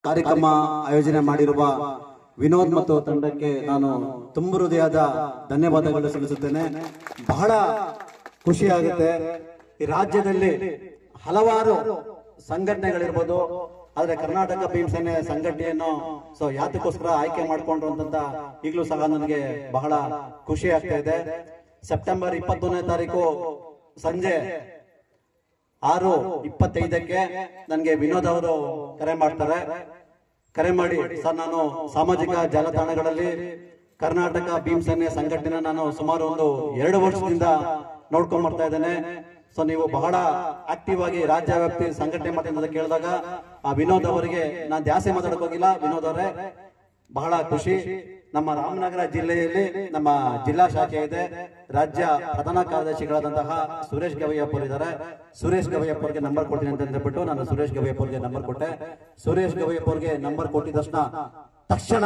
ಕಾರ್ಯಕ್ರಮ ಆಯೋಜನೆ ಮಾಡಿರುವ ವಿನೋದ್ ಮತ್ತು ತಂಡಕ್ಕೆ ನಾನು ತುಂಬ ಹೃದಯದ ಧನ್ಯವಾದಗಳು ಸಲ್ಲಿಸುತ್ತೇನೆ. ಬಹಳ ಖುಷಿಯಾಗುತ್ತೆ. ಈ ರಾಜ್ಯದಲ್ಲಿ ಹಲವಾರು ಸಂಘಟನೆಗಳಿರ್ಬೋದು, ಆದ್ರೆ ಕರ್ನಾಟಕ ಭೀಮಸೇನೆ ಸಂಘಟನೆಯನ್ನು ಯಾತಕ್ಕೋಸ್ಕರ ಆಯ್ಕೆ ಮಾಡಿಕೊಂಡ್ರು ಅಂತ ಈಗಲೂ ಸಹ ನನಗೆ ಬಹಳ ಖುಷಿ ಆಗ್ತಾ ಇದೆ. ಸೆಪ್ಟೆಂಬರ್ 21ನೇ ತಾರೀಕು ಸಂಜೆ 6:25ಕ್ಕೆ ನನಗೆ ವಿನೋದ್ ಅವರು ಕರೆ ಮಾಡ್ತಾರೆ. ಕರೆ ಮಾಡಿ, ಸರ್ ನಾನು ಸಾಮಾಜಿಕ ಜಾಲತಾಣಗಳಲ್ಲಿ ಕರ್ನಾಟಕ ಭೀಮಸೇನೆ ಸಂಘಟನೆ ನಾನು ಸುಮಾರು 2 ವರ್ಷದಿಂದ ನೋಡ್ಕೊಂಡ್ ಬರ್ತಾ ಇದ್ದೇನೆ. ಸೊ ನೀವು ಬಹಳ ಆಕ್ಟಿವ್ ಆಗಿ ರಾಜ್ಯ ವ್ಯಾಪ್ತಿ ಸಂಘಟನೆ ಮಾಡ್ತೀನಿ ಅಂತ ಕೇಳಿದಾಗ ಆ ವಿನೋದ್ ಅವರಿಗೆ ನಾನು ಜಾಸ್ತಿ ಮಾತಾಡಕ್ ಹೋಗಿಲ್ಲ. ವಿನೋದ್ ಅವರೇ ಬಹಳ ಖುಷಿ. ನಮ್ಮ ರಾಮನಗರ ಜಿಲ್ಲೆಯಲ್ಲಿ ನಮ್ಮ ಜಿಲ್ಲಾ ಶಾಖೆ ಇದೆ. ರಾಜ್ಯ ಪ್ರಧಾನ ಕಾರ್ಯದರ್ಶಿಗಳಾದಂತಹ ಸುರೇಶ್ ಗವಯ್ಯಪ್ಪ ಇದ್ದಾರೆ. ಸುರೇಶ್ ಗವಯ್ಯಪ್ಪ ಅವರಿಗೆ ನಂಬರ್ ಕೊಡ್ತೀನಿ ಅಂತ ಅಂದ್ಬಿಟ್ಟು ನಾನು ಸುರೇಶ್ ಗವಯ್ಯಪ್ಪ ಅವರಿಗೆ ನಂಬರ್ ಕೊಟ್ಟೆ. ಸುರೇಶ್ ಗವಯ್ಯಪ್ಪ ಅವರಿಗೆ ನಂಬರ್ ಕೊಟ್ಟಿದ ತಕ್ಷಣ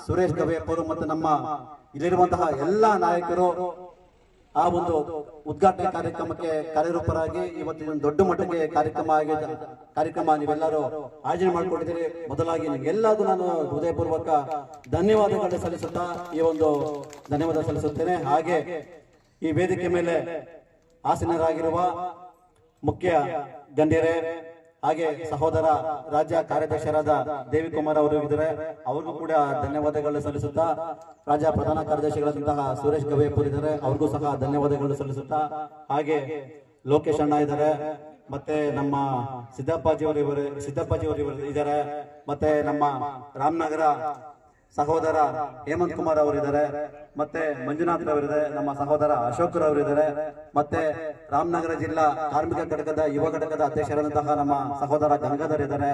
ಸುರೇಶ್ ಗವಯ್ಯಪ್ಪ ಅವರು ಮತ್ತು ನಮ್ಮ ಇಲ್ಲಿರುವಂತಹ ಎಲ್ಲಾ ನಾಯಕರು ಆ ಒಂದು ಉದ್ಘಾಟನೆ ಕಾರ್ಯಕ್ರಮಕ್ಕೆ ಕಾರ್ಯರೂಪರಾಗಿ ಇವತ್ತಿನ ದೊಡ್ಡ ಮಟ್ಟಕ್ಕೆ ಕಾರ್ಯಕ್ರಮ ನೀವೆಲ್ಲರೂ ಆಯೋಜನೆ ಮಾಡಿಕೊಂಡಿದ್ದೀರಿ. ಮೊದಲಾಗಿ ನಿಮ್ಗೆಲ್ಲದೂ ನಾನು ಹೃದಯಪೂರ್ವಕ ಧನ್ಯವಾದಗಳು ಸಲ್ಲಿಸುತ್ತಾ ಈ ಒಂದು ಧನ್ಯವಾದ ಸಲ್ಲಿಸುತ್ತೇನೆ. ಹಾಗೆ ಈ ವೇದಿಕೆ ಮೇಲೆ ಆಸೀನರಾಗಿರುವ ಮುಖ್ಯ ಗಣ್ಯರೇ, ಹಾಗೆ ಸಹೋದರ ರಾಜ್ಯ ಕಾರ್ಯದರ್ಶಿಯಾದ ದೇವಿಕುಮಾರ್ ಅವರು ಇದ್ದಾರೆ, ಅವ್ರಿಗೂ ಕೂಡ ಧನ್ಯವಾದಗಳು ಸಲ್ಲಿಸುತ್ತಾ, ರಾಜ್ಯ ಪ್ರಧಾನ ಕಾರ್ಯದರ್ಶಿಗಳಾದಂತಹ ಸುರೇಶ್ ಗವಯ್ಯಪ್ಪ ಇದ್ದಾರೆ, ಅವ್ರಿಗೂ ಸಹ ಧನ್ಯವಾದಗಳು ಸಲ್ಲಿಸುತ್ತಾ, ಹಾಗೆ ಲೋಕೇಶ್ ಅಣ್ಣ ಇದ್ದಾರೆ, ಮತ್ತೆ ನಮ್ಮ ಸಿದ್ದಪ್ಪಾಜಿ ಅವರು ಇದ್ದಾರೆ, ಮತ್ತೆ ನಮ್ಮ ರಾಮನಗರ ಸಹೋದರ ಹೇಮಂತ್ ಕುಮಾರ್ ಅವರಿದ್ದಾರೆ, ಮತ್ತೆ ಮಂಜುನಾಥ್ ಅವರಿದ್ದಾರೆ, ನಮ್ಮ ಸಹೋದರ ಅಶೋಕ್ ಅವರಿದ್ದಾರೆ, ಮತ್ತೆ ರಾಮನಗರ ಜಿಲ್ಲಾ ಕಾರ್ಮಿಕ ಘಟಕದ ಯುವ ಘಟಕದ ಅಧ್ಯಕ್ಷರಾದಂತಹ ನಮ್ಮ ಸಹೋದರ ಗಂಗಾಧರ್ ಇದ್ದಾರೆ,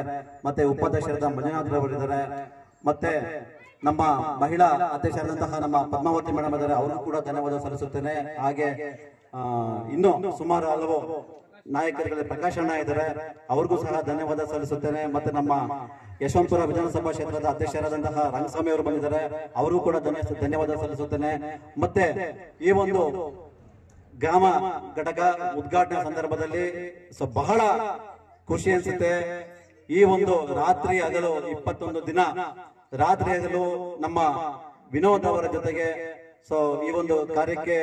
ಮತ್ತೆ ಉಪಾಧ್ಯಕ್ಷರಾದ ಮಂಜುನಾಥ್ ಅವರಿದ್ದಾರೆ, ಮತ್ತೆ ನಮ್ಮ ಮಹಿಳಾ ಅಧ್ಯಕ್ಷರಾದಂತಹ ನಮ್ಮ ಪದ್ಮಾವತಿ ಮೇಡಮ್ ಇದ್ದಾರೆ, ಅವ್ರಿಗೂ ಕೂಡ ಧನ್ಯವಾದ ಸಲ್ಲಿಸುತ್ತೇನೆ. ಹಾಗೆ ಇನ್ನು ಸುಮಾರು ಹಲವು ನಾಯಕರುಗಳ ಪ್ರಕಾಶ್ ಅಣ್ಣ ಇದ್ದಾರೆ, ಅವ್ರಿಗೂ ಸಹ ಧನ್ಯವಾದ ಸಲ್ಲಿಸುತ್ತೇನೆ. ಮತ್ತೆ ನಮ್ಮ ಯಶವಂತಪುರ ವಿಧಾನಸಭಾ ಕ್ಷೇತ್ರದ ಅಧ್ಯಕ್ಷರಾದಂತಹ ರಂಗಸ್ವಾಮಿ ಅವರು ಬಂದಿದ್ದಾರೆ, ಅವರಿಗೂ ಕೂಡ ಧನ್ಯವಾದ ಸಲ್ಲಿಸುತ್ತೇನೆ. ಮತ್ತೆ ಈ ಒಂದು ಗ್ರಾಮ ಘಟಕ ಉದ್ಘಾಟನಾ ಸಂದರ್ಭದಲ್ಲಿ ಬಹಳ ಖುಷಿ ಅನ್ಸುತ್ತೆ. ಈ ಒಂದು ರಾತ್ರಿ ಹಗಲು 21 ದಿನ ರಾತ್ರಿ ಹಗಲು ನಮ್ಮ ವಿನೋದ್ ಅವರ ಜೊತೆಗೆ ಈ ಒಂದು ಕಾರ್ಯಕ್ಕೆ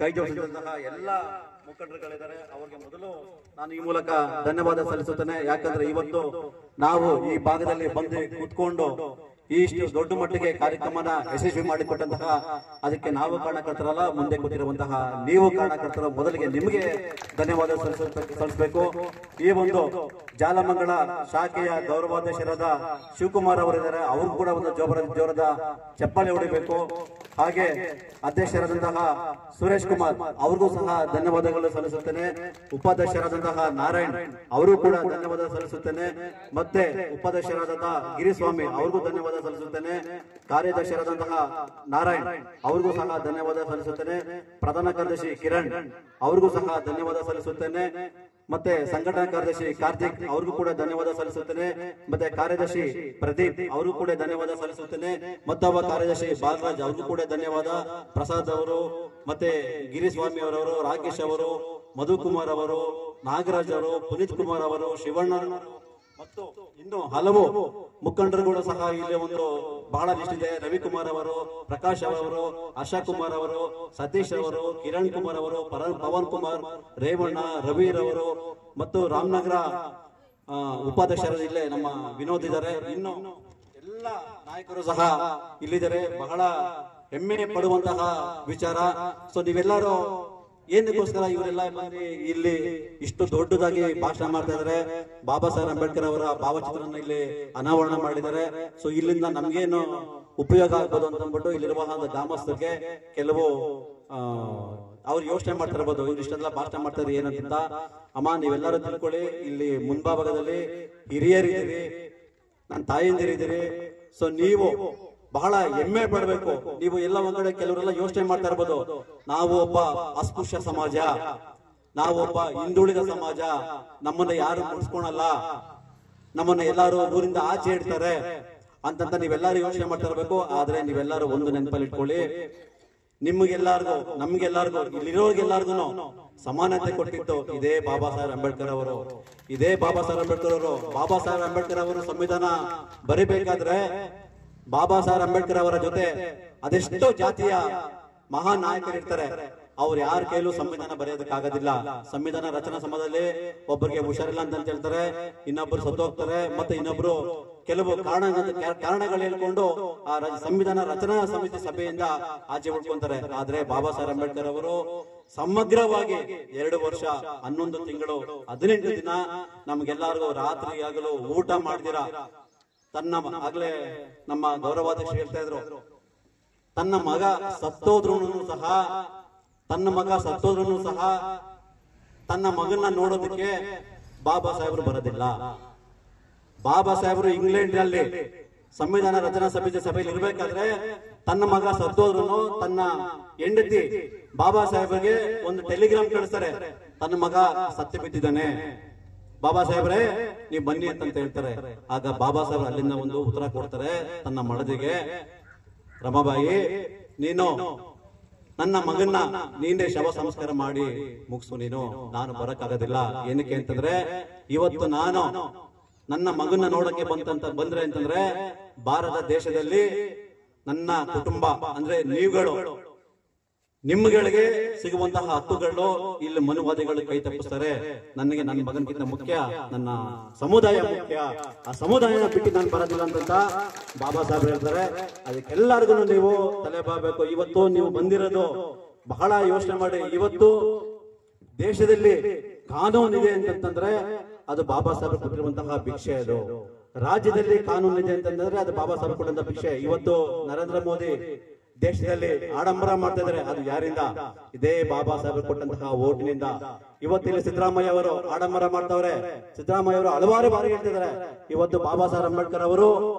ಕೈ ಜೋಡಿಸಿದಂತಹ ಎಲ್ಲ ಮುಖಂಡರುಗಳಿದ್ದಾರೆ, ಅವರಿಗೆ ಮೊದಲು ನಾನು ಈ ಮೂಲಕ ಧನ್ಯವಾದ ಸಲ್ಲಿಸುತ್ತೇನೆ. ಯಾಕಂದ್ರೆ ಇವತ್ತು ನಾವು ಈ ಭಾಗದಲ್ಲಿ ಬಂದು ಕೂತ್ಕೊಂಡು ಇಷ್ಟು ದೊಡ್ಡ ಮಟ್ಟಿಗೆ ಕಾರ್ಯಕ್ರಮನ ಯಶಸ್ವಿ ಮಾಡಿಕೊಟ್ಟಂತಹ ಅದಕ್ಕೆ ನಾವು ಕಾರಣಕರ್ತರಲ್ಲ, ಮುಂದೆ ಕೂತಿರುವಂತಹ ನೀವು ಕಾರಣಕರ್ತರು. ಮೊದಲಿಗೆ ನಿಮಗೆ ಧನ್ಯವಾದ ಸಲ್ಲಿಸಬೇಕು. ಈ ಒಂದು ಜಾಲಮಂಗಲ ಶಾಖೆಯ ಗೌರವಾಧ್ಯಕ್ಷರಾದ ಶಿವಕುಮಾರ್ ಅವರಿದ್ದಾರೆ, ಅವ್ರಿಗೂ ಕೂಡ ಒಂದು ಜೋರದ ಚಪ್ಪಾಳೆ ಹೊಡಿಬೇಕು. ಹಾಗೆ ಅಧ್ಯಕ್ಷರಾದಂತಹ ಸುರೇಶ್ ಕುಮಾರ್ ಅವ್ರಿಗೂ ಸಹ ಧನ್ಯವಾದಗಳು ಸಲ್ಲಿಸುತ್ತೇನೆ. ಉಪಾಧ್ಯಕ್ಷರಾದಂತಹ ನಾರಾಯಣ್ ಅವರಿಗೂ ಕೂಡ ಧನ್ಯವಾದ ಸಲ್ಲಿಸುತ್ತೇನೆ. ಮತ್ತೆ ಉಪಾಧ್ಯಕ್ಷರಾದಂತಹ ಗಿರಿಸ್ವಾಮಿ ಅವ್ರಿಗೂ ಧನ್ಯವಾದ ಸಲ್ಲಿಸುತ್ತೇನೆ. ಕಾರ್ಯದರ್ಶಿಯಾದಂತಹ ನಾರಾಯಣ್ ಅವ್ರಿಗೂ ಸಹ ಧನ್ಯವಾದ ಸಲ್ಲಿಸುತ್ತೇನೆ. ಪ್ರಧಾನ ಕಾರ್ಯದರ್ಶಿ ಕಿರಣ್ ಅವ್ರಿಗೂ ಸಹ ಧನ್ಯವಾದ ಸಲ್ಲಿಸುತ್ತೇನೆ. ಮತ್ತೆ ಸಂಘಟನಾ ಕಾರ್ಯದರ್ಶಿ ಕಾರ್ತಿಕ್ ಅವ್ರಿಗೂ ಕೂಡ ಧನ್ಯವಾದ ಸಲ್ಲಿಸುತ್ತೇನೆ. ಮತ್ತೆ ಕಾರ್ಯದರ್ಶಿ ಪ್ರದೀಪ್ ಅವ್ರಿಗೂ ಕೂಡ ಧನ್ಯವಾದ ಸಲ್ಲಿಸುತ್ತೇನೆ. ಮತ್ತೊಬ್ಬ ಕಾರ್ಯದರ್ಶಿ ಬಾಲರಾಜ್ ಅವ್ರಿಗೂ ಕೂಡ ಧನ್ಯವಾದ. ಪ್ರಸಾದ್ ಅವರು, ಮತ್ತೆ ಗಿರಿಸ್ವಾಮಿ ಅವರವರು, ರಾಕೇಶ್ ಅವರು, ಮಧುಕುಮಾರ್ ಅವರು, ನಾಗರಾಜ್ ಅವರು, ಪುನೀತ್ ಕುಮಾರ್ ಅವರು, ಶಿವಣ್ಣ ಮತ್ತು ಇನ್ನು ಹಲವು ಮುಖಂಡರುಗಳು ಸಹ ಇಲ್ಲಿ ಒಂದು ಬಹಳ ಲಿಸ್ಟ್ ಇದೆ. ರವಿಕುಮಾರ್ ಅವರು, ಪ್ರಕಾಶ್ ಅವರು, ಆಶಾ ಕುಮಾರ್ ಅವರು, ಸತೀಶ್ ಅವರು, ಕಿರಣ್ ಕುಮಾರ್ ಅವರು, ಪವನ್ ಕುಮಾರ್, ರೇವಣ್ಣ, ರವೀರ್ ಅವರು ಮತ್ತು ರಾಮನಗರ ಉಪಾಧ್ಯಕ್ಷರು ಇಲ್ಲೇ ನಮ್ಮ ವಿನೋದ್ ಇದ್ದಾರೆ. ಇನ್ನು ಎಲ್ಲ ನಾಯಕರು ಸಹ ಇಲ್ಲಿದ್ದಾರೆ. ಬಹಳ ಹೆಮ್ಮೆ ಪಡುವಂತಹ ವಿಚಾರ. ನೀವೆಲ್ಲರೂ ಏನಕ್ಕೋಸ್ಕರ ಇವರೆಲ್ಲ ಬಂದು ಇಲ್ಲಿ ಇಷ್ಟು ದೊಡ್ಡದಾಗಿ ಭಾಷಣ ಮಾಡ್ತಾ ಇದ್ದಾರೆ. ಬಾಬಾ ಸಾಹೇಬ್ ಅಂಬೇಡ್ಕರ್ ಅವರ ಭಾವಚಿತ್ರನ ಇಲ್ಲಿ ಅನಾವರಣ ಮಾಡಿದ್ದಾರೆ. ಇಲ್ಲಿಂದ ನಮ್ಗೇನು ಉಪಯೋಗ ಆಗ್ಬೋದು ಅಂತ ಅಂದ್ಬಿಟ್ಟು ಇಲ್ಲಿರುವ ಗ್ರಾಮಸ್ಥರಿಗೆ ಕೆಲವು ಅವ್ರು ಯೋಚನೆ ಮಾಡ್ತಿರ್ಬೋದು, ಇವ್ರು ಇಷ್ಟೆಲ್ಲ ಭಾಷಣ ಮಾಡ್ತಾರೆ ಏನಂತ. ಅಮ್ಮ ನೀವೆಲ್ಲರೂ ತಿಳ್ಕೊಳ್ಳಿ, ಇಲ್ಲಿ ಮುಂಭಾಗದಲ್ಲಿ ಹಿರಿಯರಿದ್ದೀರಿ, ನನ್ನ ತಾಯಿಂದಿರಿದ್ದೀರಿ. ನೀವು ಬಹಳ ಹೆಮ್ಮೆ ಪಡ್ಬೇಕು. ನೀವು ಎಲ್ಲ ಒಂದ್ ಕಡೆ ಕೆಲವರೆಲ್ಲ ಯೋಚನೆ ಮಾಡ್ತಾ ಇರ್ಬೋದು, ನಾವು ಒಬ್ಬ ಅಸ್ಪೃಶ್ಯ ಸಮಾಜ, ನಾವು ಒಬ್ಬ ಹಿಂದುಳಿದ ಸಮಾಜ, ನಮ್ಮನ್ನ ಯಾರು ಮುಗಿಸ್ಕೊಳಲ್ಲ, ನಮ್ಮನ್ನ ಎಲ್ಲಾರು ಊರಿಂದ ಆಚೆ ಇಡ್ತಾರೆ ಅಂತ ನೀವೆಲ್ಲರೂ ಯೋಚನೆ ಮಾಡ್ತಾ ಇರ್ಬೇಕು. ಆದ್ರೆ ನೀವೆಲ್ಲರೂ ಒಂದು ನೆನಪಲ್ಲಿ ಇಟ್ಕೊಳ್ಳಿ, ನಿಮ್ಗೆಲ್ಲಾರ್ಗು ನಮ್ಗೆಲ್ಲಾರ್ಗು ಇಲ್ಲಿರೋರ್ಗೆಲ್ಲಾರ್ಗು ಸಮಾನತೆ ಕೊಟ್ಟಿತ್ತು ಇದೇ ಬಾಬಾ ಸಾಹೇಬ್ ಅಂಬೇಡ್ಕರ್ ಅವರು. ಇದೇ ಬಾಬಾ ಸಾಹೇಬ್ ಅಂಬೇಡ್ಕರ್ ಅವರು. ಬಾಬಾ ಸಾಹೇಬ್ ಅಂಬೇಡ್ಕರ್ ಅವರು ಸಂವಿಧಾನ ಬರಿಬೇಕಾದ್ರೆ ಬಾಬಾ ಸಾಹೇಬ್ ಅಂಬೇಡ್ಕರ್ ಅವರ ಜೊತೆ ಅದೆಷ್ಟೋ ಜಾತಿಯ ಮಹಾನ್ ನಾಯಕರು ಇರ್ತಾರೆ. ಅವ್ರು ಯಾರ ಕೈಲೂ ಸಂವಿಧಾನ ಬರೆಯೋದಕ್ಕಾಗೋದಿಲ್ಲ. ಸಂವಿಧಾನ ರಚನಾ ಸಮಯದಲ್ಲಿ ಒಬ್ಬರಿಗೆ ಹುಷಾರಿಲ್ಲ ಅಂತ ಹೇಳ್ತಾರೆ, ಇನ್ನೊಬ್ರು ಸತ್ತೋಗ್ತಾರೆ, ಮತ್ತೆ ಇನ್ನೊಬ್ರು ಕೆಲವು ಕಾರಣಗಳು ಹೇಳ್ಕೊಂಡು ಆ ಸಂವಿಧಾನ ರಚನಾ ಸಮಿತಿ ಸಭೆಯಿಂದ ಆಚೆ ಉಳ್ಕೊಂತಾರೆ. ಆದ್ರೆ ಬಾಬಾ ಸಾಹೇಬ್ ಅಂಬೇಡ್ಕರ್ ಅವರು ಸಮಗ್ರವಾಗಿ 2 ವರ್ಷ 11 ತಿಂಗಳು 18 ದಿನ ನಮ್ಗೆಲ್ಲರಿಗೂ ರಾತ್ರಿ ಆಗಲು ಊಟ ಮಾಡ್ದಿರ ತನ್ನ ಆಗ್ಲೇ ನಮ್ಮ ಗೌರವಾಧ್ಯಕ್ಷರು ಹೇಳ್ತಾ ಇದ್ರು, ತನ್ನ ಮಗ ಸತ್ತೋದ್ರೂ ಸಹ ತನ್ನ ಮಗನ್ನ ನೋಡೋದಕ್ಕೆ ಬಾಬಾ ಸಾಹೇಬರು ಬರೋದಿಲ್ಲ. ಬಾಬಾ ಸಾಹೇಬರು ಇಂಗ್ಲೆಂಡ್ ನಲ್ಲಿ ಸಂವಿಧಾನ ರಚನಾ ಸಮಿತಿ ಸಭೆಯಲ್ಲಿ ಇರ್ಬೇಕಾದ್ರೆ ತನ್ನ ಮಗ ಸತ್ತೋದ್ರು ತನ್ನ ಹೆಂಡತಿ ಬಾಬಾ ಸಾಹೇಬರಿಗೆ ಒಂದು ಟೆಲಿಗ್ರಾಮ್ ಕಳಿಸ್ತಾರೆ, ತನ್ನ ಮಗ ಸತ್ತು ಬಿದ್ದಿದ್ದಾನೆ, ಬಾಬಾ ಸಾಹೇಬ್ರೆ ನೀವು ಬನ್ನಿ ಅಂತ ಹೇಳ್ತಾರೆ. ಆಗ ಬಾಬಾ ಸಾಹೇಬ್ ಅಲ್ಲಿಂದ ಒಂದು ಉತ್ತರ ಕೊಡ್ತಾರೆ ತನ್ನ ಮಡದಿಗೆ, ರಮಾಬಾಯಿ ನೀನು ನನ್ನ ಮಗನ್ನ ನೀನೇ ಶವ ಸಂಸ್ಕಾರ ಮಾಡಿ ಮುಗಿಸು, ನಾನು ಬರಕ್ಕಾಗೋದಿಲ್ಲ. ಏನಕ್ಕೆ ಅಂತಂದ್ರೆ ಇವತ್ತು ನಾನು ನನ್ನ ಮಗನ್ನ ನೋಡಕ್ಕೆ ಬಂದ್ರೆ ಅಂತಂದ್ರೆ ಭಾರತ ದೇಶದಲ್ಲಿ ನನ್ನ ಕುಟುಂಬ ಅಂದ್ರೆ ನೀವುಗಳು ನಿಮ್ಗಳಿಗೆ ಸಿಗುವಂತಹ ಹಕ್ಕುಗಳು ಇಲ್ಲಿ ಮನುವಾದಿಗಳು ಕೈ ತಪ್ಪಿಸ್ತಾರೆ. ನನಗೆ ನನ್ನ ಮಗನ್ಗಿಂತ ಮುಖ್ಯ ನನ್ನ ಸಮುದಾಯ ಮುಖ್ಯ, ಆ ಸಮುದಾಯನ ಬಿಟ್ಟು ನಾನು ಬರೋದಿಲ್ಲ ಅಂತ ಬಾಬಾ ಸಾಹೇಬ್ ಹೇಳ್ತಾರೆ. ಅದಕ್ಕೆಲ್ಲರಿಗೂ ನೀವು ತಲೆ ಬಾಬೇಕು. ಇವತ್ತು ನೀವು ಬಂದಿರೋದು ಬಹಳ ಯೋಚನೆ ಮಾಡಿ. ಇವತ್ತು ದೇಶದಲ್ಲಿ ಕಾನೂನು ಇದೆ ಅಂತಂದ್ರೆ ಅದು ಬಾಬಾ ಸಾಹೇಬ್ ಕೊಟ್ಟಿರುವಂತಹ ಭಿಕ್ಷೆ. ಅದು ರಾಜ್ಯದಲ್ಲಿ ಕಾನೂನು ಇದೆ ಅಂತಂದ್ರೆ ಅದು ಬಾಬಾ ಸಾಹೇಬ್ ಕೊಟ್ಟಂತ ಭಿಕ್ಷೆ. ಇವತ್ತು ನರೇಂದ್ರ ಮೋದಿ ದೇಶದಲ್ಲಿ ಆಡಂಬರ ಮಾಡ್ತಾ ಇದ್ದಾರೆ, ಅದು ಯಾರಿಂದ? ಇದೇ ಬಾಬಾ ಸಾಹೇಬ್ ಕೊಟ್ಟಂತಹ ಓಟಿನಿಂದ. ಇವತ್ತಿಲ್ಲಿ ಸಿದ್ದರಾಮಯ್ಯ ಅವರು ಆಡಂಬರ ಮಾಡ್ತಾವ್ರೆ. ಸಿದ್ದರಾಮಯ್ಯ ಅವರು ಹಲವಾರು ಬಾರಿ ಹೇಳ್ತಿದ್ದಾರೆ, ಇವತ್ತು ಬಾಬಾ ಸಾಹೇಬ್ ಅಂಬೇಡ್ಕರ್ ಅವರು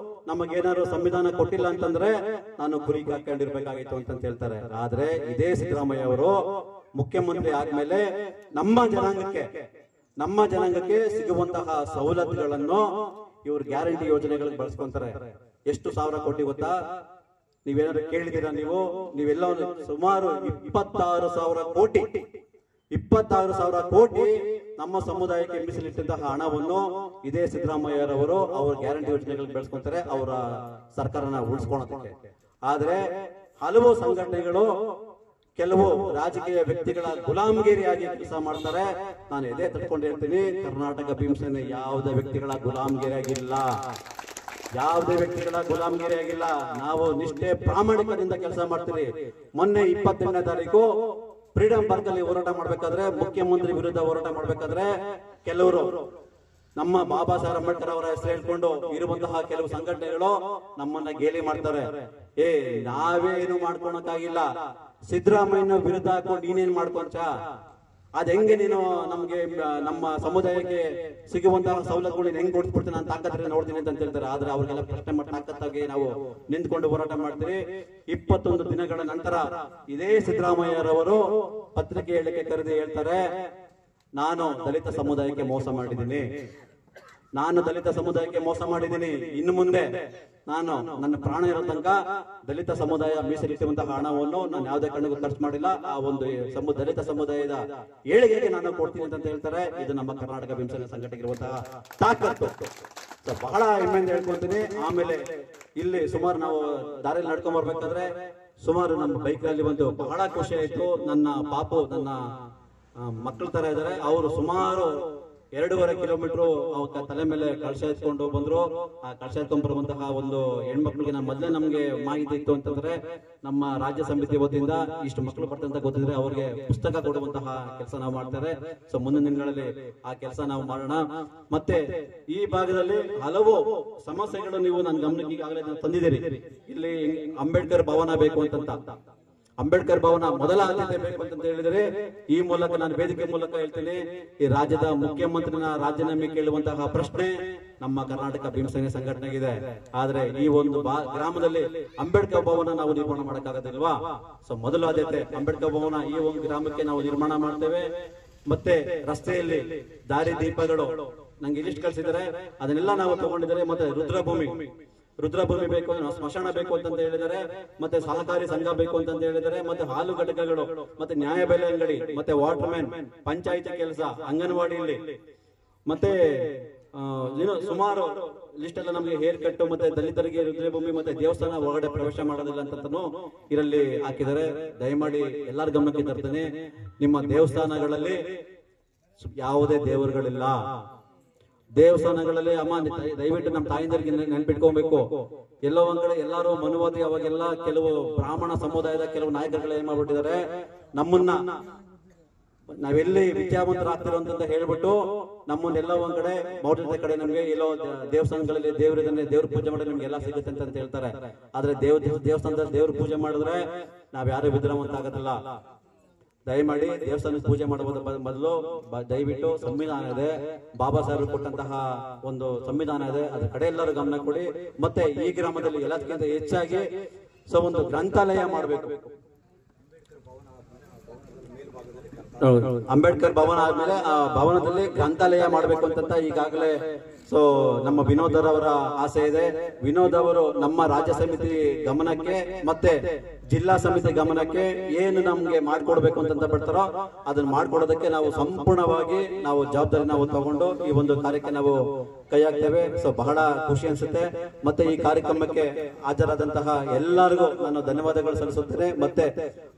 ನಮಗೇನಾದ್ರು ಸಂವಿಧಾನ ಕೊಟ್ಟಿಲ್ಲ ಅಂತಂದ್ರೆ ನಾನು ಕುರಿ ಹಾಕೊಂಡಿರ್ಬೇಕಾಗಿತ್ತು ಅಂತ ಹೇಳ್ತಾರೆ. ಆದ್ರೆ ಇದೇ ಸಿದ್ದರಾಮಯ್ಯ ಅವರು ಮುಖ್ಯಮಂತ್ರಿ ಆದ್ಮೇಲೆ ನಮ್ಮ ಜನಾಂಗಕ್ಕೆ ಸಿಗುವಂತಹ ಸವಲತ್ತುಗಳನ್ನು ಇವ್ರು ಗ್ಯಾರಂಟಿ ಯೋಜನೆಗಳಿಗೆ ಬಳಸ್ಕೊಂತಾರೆ. ಎಷ್ಟು ಸಾವಿರ ಕೋಟಿ ಗೊತ್ತಾ? ನೀವೇನಾದ್ರು ಕೇಳಿದ್ದೀರಾ? ನೀವೆಲ್ಲ ಸುಮಾರು 26,000 ಕೋಟಿ ನಮ್ಮ ಸಮುದಾಯಕ್ಕೆ ಮೀಸಲಿಟ್ಟಂತಹ ಹಣವನ್ನು ಇದೇ ಸಿದ್ದರಾಮಯ್ಯರವರು ಅವ್ರ ಗ್ಯಾರಂಟಿ ಯೋಜನೆಗಳಿಗೆ ಬೆಳೆಸ್ಕೊಂತಾರೆ, ಅವರ ಸರ್ಕಾರನ ಉಳಿಸ್ಕೊಳೋದಕ್ಕೆ. ಆದ್ರೆ ಹಲವು ಸಂಘಟನೆಗಳು ಕೆಲವು ರಾಜಕೀಯ ವ್ಯಕ್ತಿಗಳ ಗುಲಾಮಗಿರಿಯಾಗಿ ಕೆಲಸ ಮಾಡ್ತಾರೆ. ನಾನು ಎದೆ ತಟ್ಕೊಂಡು ಹೇಳ್ತೀನಿ, ಕರ್ನಾಟಕ ಭೀಮಸೇನೆ ಯಾವುದೇ ವ್ಯಕ್ತಿಗಳ ಗುಲಾಮಗಿರಿಯಾಗಿಲ್ಲ, ಯಾವುದೇ ವ್ಯಕ್ತಿಗಳ ಗುಲಾಮಗಿರಿಯಾಗಿಲ್ಲ. ನಾವು ನಿಷ್ಠೆ ಪ್ರಾಮಾಣಿಕದಿಂದ ಕೆಲಸ ಮಾಡ್ತೀವಿ. ಮೊನ್ನೆ 28ನೇ ತಾರೀಕು ಫ್ರೀಡಂ ಪಾರ್ಕ್ ಅಲ್ಲಿ ಹೋರಾಟ ಮಾಡ್ಬೇಕಾದ್ರೆ, ಮುಖ್ಯಮಂತ್ರಿ ವಿರುದ್ಧ ಹೋರಾಟ ಮಾಡ್ಬೇಕಾದ್ರೆ ಕೆಲವರು ನಮ್ಮ ಬಾಬಾ ಸಾಹೇಬ್ ಅಂಬೇಡ್ಕರ್ ಅವರ ಹೆಸರು ಹೇಳ್ಕೊಂಡು ಇರುವಂತಹ ಕೆಲವು ಸಂಘಟನೆಗಳು ನಮ್ಮನ್ನ ಗೇಲಿ ಮಾಡ್ತಾರೆ. ನಾವೇನು ಮಾಡ್ಕೊಳಕ್ಕಾಗಿಲ್ಲ, ಸಿದ್ದರಾಮಯ್ಯನ ವಿರುದ್ಧ ಹಾಕೊಂಡು ನೀನೇನ್ ಮಾಡ್ಕೊಂಚ, ಅದ್ ಹೆಂಗೆ ನೀನು ನಮ್ಗೆ ನಮ್ಮ ಸಮುದಾಯಕ್ಕೆ ಸಿಗುವಂತಹ ಸವಲತ್ತುಗಳು ಹೆಂಗ್ ಕೊಡ್ಸ್ಬಿಡ್ತೀನಿ ನಾನು ತಾಕತ್ರೆ ನೋಡ್ತೀನಿ ಅಂತ ಹೇಳ್ತಾರೆ. ಆದ್ರೆ ಅವ್ರಿಗೆಲ್ಲ ಪ್ರಶ್ನೆ ಮಾಡಿ ತಾಕತ್ತಾಗಿ ನಾವು ನಿಂತ್ಕೊಂಡು ಹೋರಾಟ ಮಾಡ್ತೀವಿ. 21 ದಿನಗಳ ನಂತರ ಇದೇ ಸಿದ್ದರಾಮಯ್ಯರವರು ಪತ್ರಿಕೆ ಹೇಳಿಕೆ ಕರೆದು ಹೇಳ್ತಾರೆ, ನಾನು ದಲಿತ ಸಮುದಾಯಕ್ಕೆ ಮೋಸ ಮಾಡಿದ್ದೀನಿ, ಇನ್ನು ಮುಂದೆ ನಾನು ನನ್ನ ಪ್ರಾಣ ಇರೋ ತನಕ ದಲಿತ ಸಮುದಾಯ ಮೀಸಲಿಟ್ಟುವಂತಹ ಹಣವನ್ನು ನಾನು ಯಾವುದೇ ಕಾರಣಕ್ಕೂ ಖರ್ಚು ಮಾಡಿಲ್ಲ, ಆ ಒಂದು ದಲಿತ ಸಮುದಾಯದ ಏಳಿಗೆಗೆ ನಾನು ಕೊಡ್ತೀನಿ ಅಂತ ಹೇಳ್ತಾರೆ. ಇದು ನಮ್ಮ ಕರ್ನಾಟಕ ಭೀಮಸೇನೆ ಸಂಘಟನೆಗೆ ಇರುವಂತಹ ತಾಕತ್ತು. ಬಹಳ ಹೆಮ್ಮೆಯಿಂದ ಹೇಳ್ಕೊಳ್ತೀನಿ. ಆಮೇಲೆ ಇಲ್ಲಿ ಸುಮಾರು ನಾವು ದಾರಿಯಲ್ಲಿ ನಡ್ಕೊಂಡ್ ಬರ್ಬೇಕಾದ್ರೆ ಸುಮಾರು ನಮ್ಮ ಬೈಕ್ ಅಲ್ಲಿ ಬಂದು ಬಹಳ ಖುಷಿ ಆಯ್ತು. ನನ್ನ ಪಾಪು ನನ್ನ ಮಕ್ಕಳ ತರ ಇದಾರೆ, ಅವರು ಸುಮಾರು 2.5 ಕಿಲೋಮೀಟರ್ ತಲೆ ಮೇಲೆ ಕಳಶ ಎತ್ಕೊಂಡು ಬಂದ್ರು. ಆ ಕಳಶ ಎತ್ಕೊಂಡ್ ಬರುವಂತಹ ಒಂದು ಹೆಣ್ಮಕ್ಳಿಗೆ ಮೊದಲೇ ನಮ್ಗೆ ಮಾಹಿತಿ ಇತ್ತು ಅಂತಂದ್ರೆ ನಮ್ಮ ರಾಜ್ಯ ಸಮಿತಿ ವತಿಯಿಂದ ಇಷ್ಟು ಮಕ್ಕಳು ಬರ್ತಂತ ಗೊತ್ತಿದ್ರೆ ಅವ್ರಿಗೆ ಪುಸ್ತಕ ಕೊಡುವಂತಹ ಕೆಲಸ ನಾವು ಮಾಡ್ತಾರೆ. ಸೊ ಮುಂದಿನ ದಿನಗಳಲ್ಲಿ ಆ ಕೆಲಸ ನಾವು ಮಾಡೋಣ. ಮತ್ತೆ ಈ ಭಾಗದಲ್ಲಿ ಹಲವು ಸಮಸ್ಯೆಗಳು ನೀವು ನನ್ನ ಗಮನಕ್ಕೆ ಈಗಾಗಲೇ ತಂದಿದ್ದೀರಿ. ಇಲ್ಲಿ ಅಂಬೇಡ್ಕರ್ ಭವನ ಬೇಕು ಅಂತ, ಅಂಬೇಡ್ಕರ್ ಭವನ ಮೊದಲ ಆದ್ಯತೆ ಬೇಕು ಅಂತ ಹೇಳಿದರೆ ಈ ಮೂಲಕ ನಾನು ವೇದಿಕೆ ಮೂಲಕ ಹೇಳ್ತೀನಿ, ಈ ರಾಜ್ಯದ ಮುಖ್ಯಮಂತ್ರಿನ ರಾಜೀನಾಮೆ ಕೇಳುವಂತಹ ಪ್ರಶ್ನೆ ನಮ್ಮ ಕರ್ನಾಟಕ ಭೀಮಸೇನೆ ಸಂಘಟನೆಗಿದೆ. ಆದ್ರೆ ಈ ಒಂದು ಗ್ರಾಮದಲ್ಲಿ ಅಂಬೇಡ್ಕರ್ ಭವನ ನಾವು ನಿರ್ಮಾಣ ಮಾಡಕ್ಕಾಗೋದಿಲ್ವಾ? ಸೊ ಮೊದಲ ಆದ್ಯತೆ ಅಂಬೇಡ್ಕರ್ ಭವನ ಈ ಒಂದು ಗ್ರಾಮಕ್ಕೆ ನಾವು ನಿರ್ಮಾಣ ಮಾಡ್ತೇವೆ. ಮತ್ತೆ ರಸ್ತೆಯಲ್ಲಿ ದಾರಿ ದೀಪಗಳು ನಂಗೆ ಲಿಸ್ಟ್ ಕಳಿಸಿದ್ದಾರೆ, ಅದನ್ನೆಲ್ಲ ನಾವು ತಗೊಂಡಿದ್ದಾರೆ. ಮತ್ತೆ ರುದ್ರಭೂಮಿ ಬೇಕು, ಸ್ಮಶಾನ ಬೇಕು ಅಂತ ಹೇಳಿದರೆ, ಮತ್ತೆ ಸಹಕಾರಿ ಸಂಘ ಬೇಕು ಅಂತ ಹೇಳಿದರೆ, ಮತ್ತೆ ಹಾಲು ಘಟಕಗಳು, ಮತ್ತೆ ನ್ಯಾಯಬೆಲೆ ಅಂಗಡಿ, ಮತ್ತೆ ವಾಟರ್ ಮ್ಯಾನ್, ಪಂಚಾಯಿತಿ ಕೆಲಸ, ಅಂಗನವಾಡಿಯಲ್ಲಿ, ಮತ್ತೆ ಸುಮಾರು ಲಿಸ್ಟ್ ಎಲ್ಲ ನಮಗೆ ಹೇರ್ ಕಟ್, ಮತ್ತೆ ದಲಿತರಿಗೆ ರುದ್ರಭೂಮಿ, ಮತ್ತೆ ದೇವಸ್ಥಾನ ಒಳಗಡೆ ಪ್ರವೇಶ ಮಾಡೋದಿಲ್ಲ ಅಂತನೂ ಇದರಲ್ಲಿ ಹಾಕಿದ್ದಾರೆ. ದಯಮಾಡಿ ಎಲ್ಲರ ಗಮನಕ್ಕೆ ತರ್ತೇನೆ, ನಿಮ್ಮ ದೇವಸ್ಥಾನಗಳಲ್ಲಿ ಯಾವುದೇ ದೇವರುಗಳಿಲ್ಲ. ದೇವಸ್ಥಾನಗಳಲ್ಲಿ ಅಮ್ಮ ದಯವಿಟ್ಟು ನಮ್ಮ ತಾಯಿಂದರಿಗೆ ನೆನ್ಪಿಟ್ಕೊಬೇಕು. ಎಲ್ಲೋ ಒಂದ್ ಕಡೆ ಎಲ್ಲಾರು ಮನುವಾದಿ, ಅವಾಗೆಲ್ಲ ಕೆಲವು ಬ್ರಾಹ್ಮಣ ಸಮುದಾಯದ ಕೆಲವು ನಾಯಕರುಗಳು ಏನ್ ಮಾಡ್ಬಿಟ್ಟಿದ್ದಾರೆ, ನಮ್ಮನ್ನ ನಾವೆಲ್ಲಿ ವಿದ್ಯಾವಂತರಾಗ್ತಿರೋ ಅಂತ ಹೇಳ್ಬಿಟ್ಟು ನಮ್ಮನ್ನೆಲ್ಲ ಒಂದ್ ಕಡೆ ಮೌಢ್ಯದ ಕಡೆ ನಮ್ಗೆ ಎಲ್ಲೋ ದೇವಸ್ಥಾನಗಳಲ್ಲಿ ದೇವ್ರ ಪೂಜೆ ಮಾಡಿದ್ರೆ ನಿಮ್ಗೆ ಎಲ್ಲ ಸಿಗುತ್ತೆ ಅಂತ ಹೇಳ್ತಾರೆ. ಆದ್ರೆ ದೇವಸ್ಥಾನದಲ್ಲಿ ದೇವ್ರ ಪೂಜೆ ಮಾಡಿದ್ರೆ ನಾವ್ ಯಾರು ವಿದ್ಯಾವಂತ ಆಗೋದಿಲ್ಲ. ದಯಮಾಡಿ ದೇವಸ್ಥಾನಕ್ಕೆ ಪೂಜೆ ಮಾಡುವ ಮೊದಲು ದಯವಿಟ್ಟು ಸಂವಿಧಾನ ಇದೆ, ಬಾಬಾ ಸಾಹೇಬ್ ಕೊಟ್ಟಂತಹ ಒಂದು ಸಂವಿಧಾನ ಇದೆ, ಅದ್ರ ಕಡೆ ಎಲ್ಲರೂ ಗಮನ ಕೊಡಿ. ಮತ್ತೆ ಈ ಗ್ರಾಮದಲ್ಲಿ ಎಲ್ಲದಕ್ಕಿಂತ ಹೆಚ್ಚಾಗಿ ಒಂದು ಗ್ರಂಥಾಲಯ ಮಾಡಬೇಕು. ಅಂಬೇಡ್ಕರ್ ಭವನ ಆದ್ಮೇಲೆ ಆ ಭವನದಲ್ಲಿ ಗ್ರಂಥಾಲಯ ಮಾಡಬೇಕು ಅಂತ ಈಗಾಗಲೇ ನಮ್ಮ ವಿನೋದ್ ಅವರ ಆಸೆ ಇದೆ. ವಿನೋದ್ ಅವರು ನಮ್ಮ ರಾಜ್ಯ ಸಮಿತಿ ಗಮನಕ್ಕೆ ಮತ್ತೆ ಜಿಲ್ಲಾ ಸಮಿತಿ ಗಮನಕ್ಕೆ ಏನು ನಮ್ಗೆ ಮಾಡ್ಕೊಡ್ಬೇಕು ಅಂತ ಬಿಡ್ತಾರೋ ಅದನ್ನ ಮಾಡ್ಕೊಡೋದಕ್ಕೆ ನಾವು ಸಂಪೂರ್ಣವಾಗಿ ನಾವು ಜವಾಬ್ದಾರಿ ನಾವು ತಗೊಂಡು ಈ ಒಂದು ಕಾರ್ಯಕ್ಕೆ ನಾವು ಕೈ ಹಾಕ್ತೇವೆ. ಬಹಳ ಖುಷಿ ಅನ್ಸುತ್ತೆ. ಮತ್ತೆ ಈ ಕಾರ್ಯಕ್ರಮಕ್ಕೆ ಹಾಜರಾದಂತಹ ಎಲ್ಲರಿಗೂ ನಾನು ಧನ್ಯವಾದಗಳು ಸಲ್ಲಿಸುತ್ತೇನೆ. ಮತ್ತೆ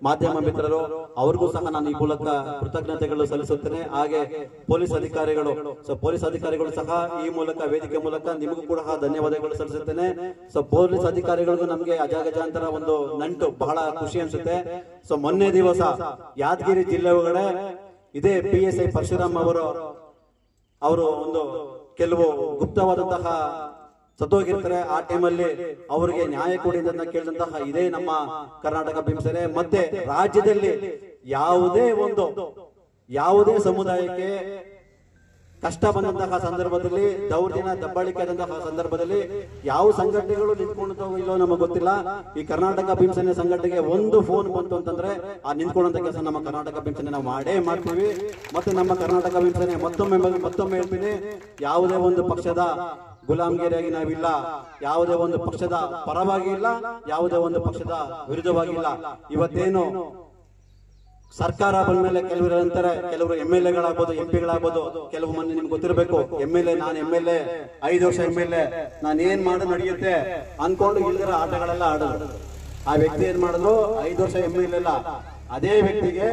ಮಾಧ್ಯಮ ಮಿತ್ರರು ಅವ್ರಿಗೂ ಸಹ ನಾನು ಈ ಮೂಲಕ ಕೃತಜ್ಞತೆಗಳು ಸಲ್ಲಿಸುತ್ತೇನೆ. ಹಾಗೆ ಪೊಲೀಸ್ ಅಧಿಕಾರಿಗಳು ಸಹ ಈ ಮೂಲಕ ವೇದಿಕೆ ಮೂಲಕ ನಿಮಗೂ ಕೂಡ ಧನ್ಯವಾದಗಳು ಸಲ್ಲಿಸುತ್ತೇನೆ. ಪೊಲೀಸ್ ಅಧಿಕಾರಿಗಳಿಗೂ ನಮ್ಗೆ ಅಜಾಗಜಾಂತರ ಒಂದು ನಂಟು, ಬಹಳ ಖುಷಿ ಅನ್ಸುತ್ತೆ. ಮೊನ್ನೆ ದಿವಸ ಯಾದಗಿರಿ ಜಿಲ್ಲೆ ಒಳಗಡೆ ಇದೇ PSI ಪರಶುರಾಮ್ ಅವರು ಒಂದು ಕೆಲವು ಗುಪ್ತವಾದಂತಹ ಸತ್ತೋಗಿರ್ತಾರೆ. ಆ ಟೈಮಲ್ಲಿ ಅವರಿಗೆ ನ್ಯಾಯ ಕೊಡಿ ಅಂತ ಕೇಳಿದಂತಹ ಇದೇ ನಮ್ಮ ಕರ್ನಾಟಕ ಭೀಮಸೇನೆ. ಮತ್ತೆ ರಾಜ್ಯದಲ್ಲಿ ಯಾವುದೇ ಸಮುದಾಯಕ್ಕೆ ಕಷ್ಟ ಬಂದಂತಹ ಸಂದರ್ಭದಲ್ಲಿ, ದೌರ್ಜನ್ಯ ದಬ್ಬಾಳಿಕೆ ಆದಂತಹ ಸಂದರ್ಭದಲ್ಲಿ ಯಾವ ಸಂಘಟನೆಗಳು ನಿಂತ್ಕೊಂಡು ಇಲ್ಲೋ ನಮಗೆ ಗೊತ್ತಿಲ್ಲ. ಈ ಕರ್ನಾಟಕ ಭೀಮಸೇನೆ ಸಂಘಟನೆಗೆ ಒಂದು ಫೋನ್ ಬಂತು ಅಂತಂದ್ರೆ ಆ ನಿಂತ್ಕೊಳ್ಳುವಂತ ಕೆಲಸ ನಮ್ಮ ಕರ್ನಾಟಕ ಭೀಮಸೇನೆ ನಾವು ಮಾಡೇ ಮಾಡ್ತೀವಿ. ಮತ್ತೆ ನಮ್ಮ ಕರ್ನಾಟಕ ಭೀಮಸೇನೆ ಮತ್ತೊಮ್ಮೆ ಹೇಳ್ತೀನಿ, ಯಾವುದೇ ಒಂದು ಪಕ್ಷದ ಗುಲಾಮಗಿರಿಯಾಗಿ ನಾವಿಲ್ಲ, ಯಾವುದೇ ಒಂದು ಪಕ್ಷದ ಪರವಾಗಿ ಇಲ್ಲ, ಯಾವುದೇ ಒಂದು ಪಕ್ಷದ ವಿರುದ್ಧವಾಗಿಲ್ಲ. ಇವತ್ತೇನು ಸರ್ಕಾರ ಬಂದ ಮೇಲೆ ಕೆಲವರು ಅಂತಾರೆ, ಕೆಲವರು MLA-ಗಳಾಗ್ಬೋದು, MP-ಗಳಾಗ್ಬೋದು, ಕೆಲವು ಮಂದಿ ನಿಮ್ಗೆ ಗೊತ್ತಿರಬೇಕು, ನಾನು MLA 5 ವರ್ಷ MLA, ನಾನು ಏನ್ ಮಾಡಿ ನಡೆಯುತ್ತೆ ಅನ್ಕೊಂಡು ಇಲ್ಲದ ಆಟಗಳೆಲ್ಲ ಆಡೋದು. ಆ ವ್ಯಕ್ತಿ ಏನ್ ಮಾಡಿದ್ರು, 5 ವರ್ಷ MLA ಇಲ್ಲ, ಅದೇ ವ್ಯಕ್ತಿಗೆ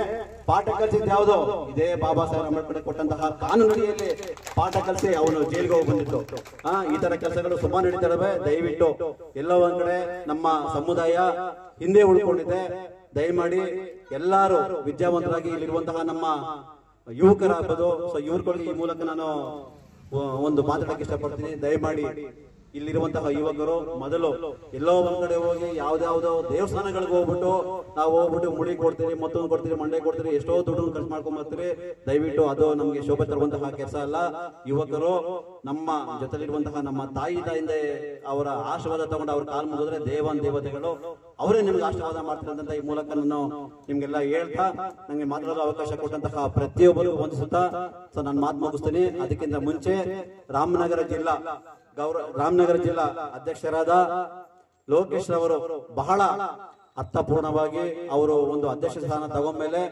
ಪಾಠ ಕಲಿಸಿದ್ ಯಾವುದು, ಇದೇ ಬಾಬಾ ಸಾಹೇಬ್ ಅಂಬೇಡ್ಕರ್ ಕೊಟ್ಟಂತಹ ಕಾನೂನಿನಲ್ಲಿ ಪಾಠ ಕಲಿಸಿ ಅವನು ಜೈಲಿಗೆ ಹೋಗಿ ಬಂದಿತ್ತು. ಈ ತರ ಕೆಲಸಗಳು ಸುಮಾರು ನಡೀತಾವೆ. ದಯವಿಟ್ಟು ಎಲ್ಲೋ ಒಂದ್ ಕಡೆ ನಮ್ಮ ಸಮುದಾಯ ಹಿಂದೆ ಉಳ್ಕೊಂಡಿದೆ. ದಯಮಾಡಿ ಎಲ್ಲರೂ ವಿದ್ಯಾವಂತರಾಗಿ ಇಲ್ಲಿರುವಂತಹ ನಮ್ಮ ಯುವಕರಾಗ್ಬೋದು, ಯುವಕರಿಗೆ ಈ ಮೂಲಕ ನಾನು ಒಂದು ಮಾತಾಡಕ್ಕೆ ಇಷ್ಟಪಡ್ತೀನಿ. ದಯಮಾಡಿ ಇಲ್ಲಿರುವಂತಹ ಯುವಕರು ಮೊದಲು ಎಲ್ಲೋ ಒಂದ್ ಕಡೆ ಹೋಗಿ ಯಾವ್ದಾವ್ದೋ ದೇವಸ್ಥಾನಗಳಿಗೆ ಹೋಗ್ಬಿಟ್ಟು ಮುಡಿ ಕೊಡ್ತೀರಿ, ಮತ್ತೊಂದು ಕೊಡ್ತೀರಿ, ಮಂಡೆ ಕೊಡ್ತೀರಿ, ಎಷ್ಟೋ ದುಡ್ಡು ಖರ್ಚು ಮಾಡ್ಕೊಂಡ್ ಬರ್ತೀರಿ. ದಯವಿಟ್ಟು ಅದು ನಮ್ಗೆ ಶೋಭೆ ತರುವಂತಹ ಕೆಲಸ ಅಲ್ಲ. ಯುವಕರು ನಮ್ಮ ಜೊತೆಲಿರುವಂತಹ ನಮ್ಮ ತಾಯಿಯಿಂದ ಅವರ ಆಶೀರ್ವಾದ ತಗೊಂಡು ಅವ್ರ ಕಾಲ್ ಮುಗಿದ್ರೆ ದೇವತೆಗಳು ಅವರೇ ನಿಮ್ಗೆ ಆಶೀರ್ವಾದ ಮಾಡ್ತಾರೆ ಅಂತ ಈ ಮೂಲಕ ನಾನು ನಿಮ್ಗೆಲ್ಲ ಹೇಳ್ತಾ, ನಂಗೆ ಮಾತಾಡಲು ಅವಕಾಶ ಕೊಟ್ಟಂತಹ ಪ್ರತಿಯೊಬ್ಬರು ವಂದಿಸುತ್ತಾ ನಾನು ಮಾತು ಮುಗಿಸ್ತೀನಿ. ಅದಕ್ಕಿಂತ ಮುಂಚೆ ರಾಮನಗರ ಜಿಲ್ಲಾ ಅಧ್ಯಕ್ಷರಾದ ಲೋಕೇಶ್ ಅವರು ಬಹಳ ಅರ್ಥಪೂರ್ಣವಾಗಿ ಅವರು ಒಂದು ಅಧ್ಯಕ್ಷ ಸ್ಥಾನ ತಗೊಂಡ್ಮೇಲೆ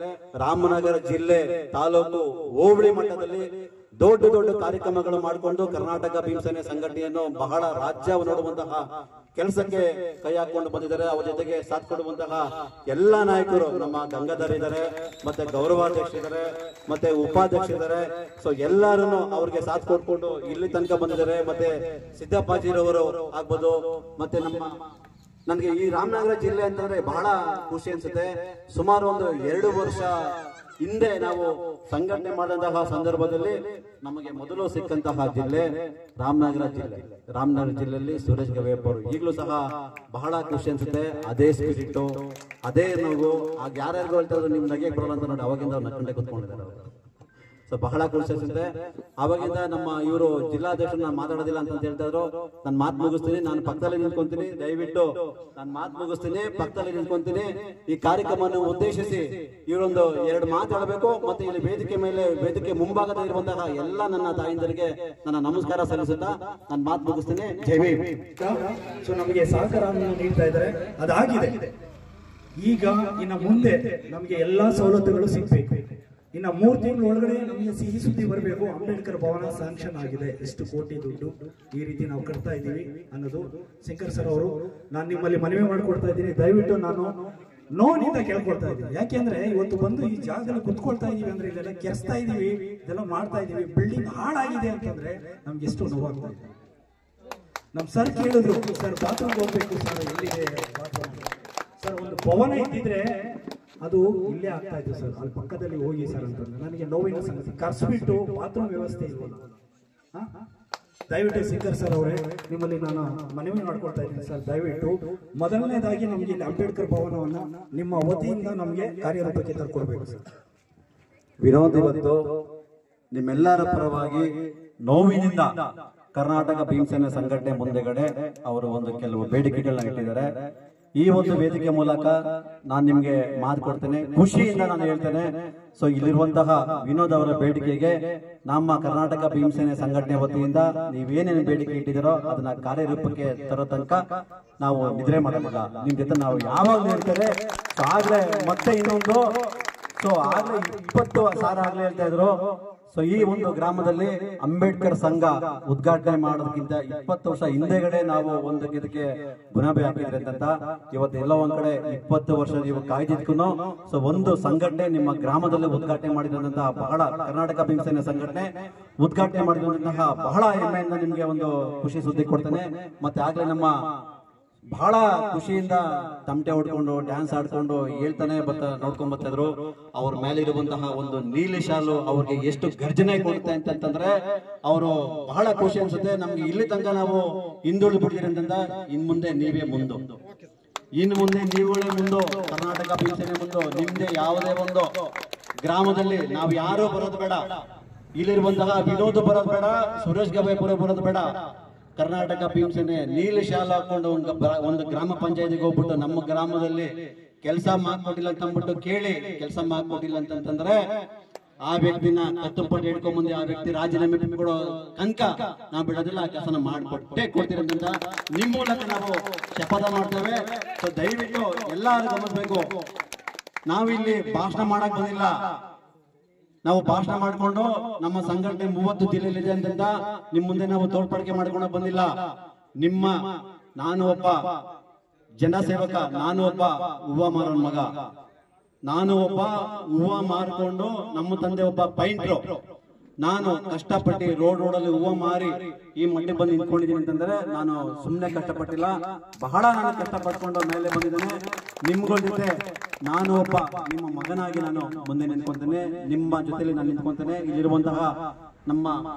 ರಾಮನಗರ ಜಿಲ್ಲೆ, ತಾಲೂಕು, ಹೋಬಳಿ ಮಟ್ಟದಲ್ಲಿ ದೊಡ್ಡ ಕಾರ್ಯಕ್ರಮಗಳು ಮಾಡಿಕೊಂಡು ಕರ್ನಾಟಕ ಭೀಮಸೇನೆ ಸಂಘಟನೆಯನ್ನು ಬಹಳ ರಾಜ್ಯ ನೋಡುವಂತಹ ಕೆಲಸಕ್ಕೆ ಕೈ ಹಾಕೊಂಡು ಬಂದಿದ್ದಾರೆ. ಅವರ ಜೊತೆಗೆ ಸಾಥ್ ಕೊಡುವಂತಹ ಎಲ್ಲಾ ನಾಯಕರು, ನಮ್ಮ ಗಂಗಾಧರ್ ಇದ್ದಾರೆ, ಮತ್ತೆ ಗೌರವಾಧ್ಯಕ್ಷರಿದ್ದಾರೆ, ಮತ್ತೆ ಉಪಾಧ್ಯಕ್ಷರಿದ್ದಾರೆ. ಎಲ್ಲರೂ ಅವ್ರಿಗೆ ಸಾಥ್ ಕೊಡ್ಕೊಂಡು ಇಲ್ಲಿ ತನಕ ಬಂದಿದ್ದಾರೆ. ಮತ್ತೆ ಸಿದ್ದಪ್ಪಾಜಿರವರು ಆಗ್ಬೋದು. ಮತ್ತೆ ನನಗೆ ಈ ರಾಮನಗರ ಜಿಲ್ಲೆ ಅಂತಂದ್ರೆ ಬಹಳ ಖುಷಿ ಅನ್ಸುತ್ತೆ. ಸುಮಾರು ಒಂದು 2 ವರ್ಷ ಹಿಂದೆ ನಾವು ಸಂಘಟನೆ ಮಾಡಿದಂತಹ ಸಂದರ್ಭದಲ್ಲಿ ನಮಗೆ ಮೊದಲು ಸಿಕ್ಕಂತಹ ಜಿಲ್ಲೆ ರಾಮನಗರ ಜಿಲ್ಲೆಯಲ್ಲಿ ಸುರೇಶ್ ಗವೇಪ್ ಅವರು. ಈಗಲೂ ಸಹ ಬಹಳ ಖುಷಿ ಅನ್ಸುತ್ತೆ. ಅದೇ ಸ್ಪಿರಿಟ್, ಅದೇ ನೋವು. ಆಗ ಯಾರ್ಯಾರಿಗೂ ಹೇಳ್ತಾರೆ ನಿಮ್ ನಗೆ ಬರೋಲ್ಲ ಅಂತ ನೋಡಿ, ಅವಾಗಿಂದ ಅವ್ರು ನಕ್ಕಂಡೆ ಕೂತ್ಕೊಂಡಿದ್ದಾರೆ. ಸೊ ಬಹಳ ಖುಷಿ ಅನ್ಸುತ್ತೆ. ಅವಾಗಿಂದ ನಮ್ಮ ಇವರು ಜಿಲ್ಲಾಧ್ಯಕ್ಷರು ನಾನು ಮಾತಾಡೋದಿಲ್ಲ ಅಂತ ಹೇಳ್ತಾ ಇದ್ರು. ನಾನು ಮಾತು ಮುಗಿಸ್ತೀನಿ, ನಾನು ಪಕ್ಕದಲ್ಲಿ ನಿಂತ್ಕೊಂತೀನಿ, ದಯವಿಟ್ಟು ನಾನು ಮಾತು ಮುಗಿಸ್ತೀನಿ, ಪಕ್ಕದಲ್ಲಿ ನಿಂತ್ಕೊಂತೀನಿ. ಈ ಕಾರ್ಯಕ್ರಮವನ್ನು ಉದ್ದೇಶಿಸಿ ಇವರೊಂದು 2 ಮಾತಾಡಬೇಕು. ಮತ್ತೆ ಇಲ್ಲಿ ವೇದಿಕೆ ಮುಂಭಾಗದಲ್ಲಿ ಇರುವಂತಹ ಎಲ್ಲ ನನ್ನ ತಾಯಿಂದರಿಗೆ ನನ್ನ ನಮಸ್ಕಾರ ಸಲ್ಲಿಸುತ್ತಾ ನಾನು ಮಾತು ಮುಗಿಸ್ತೀನಿ. ಜೈ ಭೀಮ್. ಸೊ ನಮಗೆ ಸಹಕಾರವನ್ನು ನೀಡ್ತಾ ಇದ್ದಾರೆ, ಅದಾಗಿದೆ. ಈಗ ಇನ್ನು ಮುಂದೆ ನಮಗೆ ಎಲ್ಲಾ ಸವಲತ್ತುಗಳು ಸಿಗ್ಬೇಕು. ಇನ್ನು 3 ತಿಂಗಳ ಒಳಗಡೆ ನಮಗೆ ಸಿಹಿ ಸುದ್ದಿ ಬರಬೇಕು, ಅಂಬೇಡ್ಕರ್ ಭವನ ಸ್ಯಾಂಕ್ಷನ್ ಆಗಿದೆ, ಎಷ್ಟು ಕೋಟಿ ದುಡ್ಡು ಈ ರೀತಿ ನಾವು ಕಟ್ತಾ ಇದ್ದೀವಿ ಅನ್ನೋದು. ಶಂಕರ್ ಸರ್ ಅವರು, ನಾನು ನಿಮ್ಮಲ್ಲಿ ಮನವಿ ಮಾಡಿಕೊಡ್ತಾ ಇದ್ದೀನಿ, ದಯವಿಟ್ಟು ನಾನು ನೋವಿನಿಂದ ಕೇಳ್ಕೊಳ್ತಾ ಇದ್ದೀನಿ. ಯಾಕೆಂದ್ರೆ ಇವತ್ತು ಬಂದು ಈ ಜಾಗದಲ್ಲಿ ಕುತ್ಕೊಳ್ತಾ ಇದೀವಿ ಅಂದ್ರೆ ಇದೆಲ್ಲ ಕೆರೆಸ್ತಾ ಇದೀವಿ, ಇದೆಲ್ಲ ಮಾಡ್ತಾ ಇದೀವಿ, ಬಿಲ್ಡಿಂಗ್ ಹಾಳಾಗಿದೆ ಅಂತಂದ್ರೆ ನಮ್ಗೆ ಎಷ್ಟು ನೋವಾಗ್ತಾ ಇದೆ. ನಮ್ ಸರ್ ಕೇಳಿದ್ರು, ಸರ್ ಬಾತ್ರೂಮ್ ಹೋಗ್ಬೇಕು ಸರ್, ಎಲ್ಲಿದೆ ಬಾತ್ರೂಮ್ ಸರ್? ಒಂದು ಭವನ ಇದ್ದಿದ್ರೆ ಅದು ಇಲ್ಲೇ ಆಗ್ತಾ ಇತ್ತು ಸರ್, ಅಲ್ಲಿ ಪಕ್ಕದಲ್ಲಿ ಹೋಗಿ ಸರ್ ಅಂತಂದ್ರೆ ನನಗೆ ನೋವಿನ ಸಂಗತಿ. ಕರ್ಸ್ಬಿಟ್ಟು ಬಾತ್ರೂಮ್ ವ್ಯವಸ್ಥೆ ಇಲ್ವಲ್ಲ. ದಯವಿಟ್ಟು ಶಂಕರ್ ಸರ್ ಅವರೇ, ನಿಮ್ಮಲ್ಲಿ ನಾನು ಮನವಿ ಮಾಡ್ಕೊಳ್ತಾ ಇದ್ದೀನಿ ಸರ್, ದಯವಿಟ್ಟು ಮೊದಲನೇದಾಗಿ ನಮಗೆ ಇಲ್ಲಿ ಅಂಬೇಡ್ಕರ್ ಭವನವನ್ನ ನಿಮ್ಮ ವತಿಯಿಂದ ನಮಗೆ ಕಾರ್ಯರೂಪಕ್ಕೆ ತರ್ಕೊಡ್ಬೇಕು ಸರ್. ವಿನೋದ್ ಇವತ್ತು ನಿಮ್ಮೆಲ್ಲರ ಪರವಾಗಿ ನೋವಿನಿಂದ ಕರ್ನಾಟಕ ಭೀಮಸೇನೆ ಸಂಘಟನೆ ಮುಂದೆಗಡೆ ಅವರು ಒಂದು ಕೆಲವು ಬೇಡಿಕೆಗಳನ್ನ ಇಟ್ಟಿದ್ದಾರೆ. ಈ ಒಂದು ವೇದಿಕೆ ಮೂಲಕ ನಾನು ನಿಮ್ಗೆ ಮಾತು ಕೊಡ್ತೇನೆ, ಖುಷಿಯಿಂದ ನಾನು ಹೇಳ್ತೇನೆ. ಸೊ ಇಲ್ಲಿರುವಂತಹ ವಿನೋದ್ ಅವರ ಬೇಡಿಕೆಗೆ ನಮ್ಮ ಕರ್ನಾಟಕ ಭೀಮಸೇನೆ ಸಂಘಟನೆ ವತಿಯಿಂದ ನೀವೇನೇನು ಬೇಡಿಕೆ ಇಟ್ಟಿದ್ದೀರೋ ಅದನ್ನ ಕಾರ್ಯರೂಪಕ್ಕೆ ತರೋ ತನಕ ನಾವು ನಿದ್ರೆ ಮಾಡೋದಿಲ್ಲ. ನಿಮ್ ಜೊತೆ ನಾವು ಯಾವಾಗಲೂ ಇರ್ತೇವೆ. ಸೊ ಆಗ್ಲೇ ಮತ್ತೆ ಇನ್ನೊಂದು, ಸೊ ಆಗ್ಲೇ 20 ಸಾರ ಆಗ್ಲೇ ಹೇಳ್ತಾ ಇದ್ರು. ಸೊ ಈ ಒಂದು ಗ್ರಾಮದಲ್ಲಿ ಅಂಬೇಡ್ಕರ್ ಸಂಘ ಉದ್ಘಾಟನೆ ಮಾಡೋದಕ್ಕಿಂತ 20 ವರ್ಷ ಹಿಂದೆಗಡೆ ನಾವು ಒಂದು ಇದಕ್ಕೆ ಬುನಾದಿ ಹಾಕಿದ್ರಿ ಅಂತ. ಇವತ್ತು ಎಲ್ಲ ಒಂದ್ ಕಡೆ 20 ವರ್ಷ ನೀವು ಕಾಯ್ದಿದ್ಕು ಸೊ ಒಂದು ಸಂಘಟನೆ ನಿಮ್ಮ ಗ್ರಾಮದಲ್ಲಿ ಉದ್ಘಾಟನೆ ಮಾಡಿದಂತಹ ಬಹಳ ಕರ್ನಾಟಕ ಭೀಮಸೇನೆ ಸಂಘಟನೆ ಉದ್ಘಾಟನೆ ಮಾಡಿದಂತಹ ಬಹಳ ಹೆಮ್ಮೆಯಿಂದ ನಿಮ್ಗೆ ಒಂದು ಖುಷಿ ಸುದ್ದಿ ಕೊಡ್ತೇನೆ. ಮತ್ತೆ ಆಗ್ಲೇ ನಮ್ಮ ಬಹಳ ಖುಷಿಯಿಂದ ತಮಟೆ ಹೊಡ್ಕೊಂಡು ಡ್ಯಾನ್ಸ್ ಆಡ್ಕೊಂಡು ಹೇಳ್ತಾನೆ ನೋಡ್ಕೊಂಡ್ ಬರ್ತಾ ಇದ್ರು. ಅವ್ರ ಮೇಲೆ ಇರುವಂತಹ ಒಂದು ನೀಲಿ ಶಾಲು ಅವ್ರಿಗೆ ಎಷ್ಟು ಗರ್ಜನೆ ಕೊಡುತ್ತೆ ಅಂತಂದ್ರೆ ಅವರು ಬಹಳ ಖುಷಿ ಅನ್ಸುತ್ತೆ. ನಮ್ಗೆ ಇಲ್ಲಿ ತನಕ ನಾವು ಹಿಂದುಳಿದು ಬಿಡ್ತೀರಿ ಅಂತಂದ, ಇನ್ ಮುಂದೆ ನೀವೇ ಮುಂದು, ಇನ್ ಮುಂದೆ ನೀವುಗಳೇ ಮುಂದು, ಕರ್ನಾಟಕ ಭೀಮಸೇನೆ ಮುಂದು. ನಿಮ್ದೆ ಯಾವುದೇ ಒಂದು ಗ್ರಾಮದಲ್ಲಿ ನಾವು ಯಾರು ಬರೋದು ಬೇಡ, ಇಲ್ಲಿರುವಂತಹ ವಿನೋದ್ ಬರೋದು ಬೇಡ, ಸುರೇಶ್ ಗವಾಯಿಪುರ ಬರೋದು ಬೇಡ. ಕರ್ನಾಟಕ ಭೀಮಸೇನೆ ನೀಲಿ ಶಾಲೆ ಹಾಕೊಂಡು ಒಂದು ಗ್ರಾಮ ಪಂಚಾಯತಿಗೆ ಹೋಗ್ಬಿಟ್ಟು ನಮ್ಮ ಗ್ರಾಮದಲ್ಲಿ ಕೆಲಸ ಮಾಡ್ಕೊಟ್ಟಿಲ್ಲ ಅಂತ ಅಂದ್ಬಿಟ್ಟು ಕೇಳಿ ಕೆಲಸ ಮಾಡ್ಕೊಟ್ಟಿಲ್ಲ ಅಂತಂದ್ರೆ ಆ ವ್ಯಕ್ತಿನ ಕತ್ತುಪಟ್ಟು ಹಿಡ್ಕೊಂಡ್ ಮುಂದೆ ಆ ವ್ಯಕ್ತಿ ರಾಜೀನಾಮೆ ಕೊಡೋ ತನಕ ನಾವು ಬಿಡೋದಿಲ್ಲ, ಆ ಕೆಲಸನ ಮಾಡ್ಕೊಟ್ಟೆ ಕೊಡ್ತೀರಿ ಅಂತ ನಿಮ್ ಮೂಲಕ ನಾವು ಶಪಥ ಮಾಡ್ತೇವೆ. ಸೊ ದಯವಿಟ್ಟು ಎಲ್ಲರೂ ಗಮನಿಸಬೇಕು, ನಾವಿಲ್ಲಿ ಭಾಷಣ ಮಾಡಕ್ ಬಂದಿಲ್ಲ. ನಾವು ಭಾಷಣ ಮಾಡಿಕೊಂಡು ನಮ್ಮ ಸಂಘಟನೆ 30 ಜಿಲ್ಲೆಯಲ್ಲಿದೆ ಅಂತ ನಿಮ್ ಮುಂದೆ ನಾವು ತೋರ್ಪಡಿಕೆ ಮಾಡ್ಕೊಂಡು ಬಂದಿಲ್ಲ. ನಾನು ಒಬ್ಬ ಜನಸೇವಕ, ನಾನು ಒಬ್ಬ ಹೂವ ಮಾರೋನ್ ಮಗ, ನಾನು ಒಬ್ಬ ಹೂವ ಮಾರ್ಕೊಂಡು, ನಮ್ಮ ತಂದೆ ಒಬ್ಬ ಪೈಂಟ್ರು. ನಾನು ಕಷ್ಟಪಟ್ಟು ರೋಡಲ್ಲಿ ಹೂವ ಮಾರಿ ಈ ಮಟ್ಟಿಗೆ ಬಂದು ನಿಂತ್ಕೊಂಡಿದ್ದೀನಿ ಅಂತಂದ್ರೆ ನಾನು ಸುಮ್ಮನೆ ಕಷ್ಟಪಟ್ಟಿಲ್ಲ, ಬಹಳ ನಾನು ಕಷ್ಟಪಟ್ಕೊಂಡು ಮೇಲೆ ಬಂದಿದ್ದೇನೆ. ನಿಮ್ಗಳ ಜೊತೆ ನಾನು ಒಬ್ಬ ನಿಮ್ಮ ಮಗನಾಗಿ ನಾನು ಮುಂದೆ ನಿಂತ್ಕೊಂತೇನೆ, ನಿಮ್ಮ ಜೊತೆಲಿ ನಾನು ನಿಂತ್ಕೊಂತೇನೆ. ಇಲ್ಲಿರುವಂತಹ ನಮ್ಮ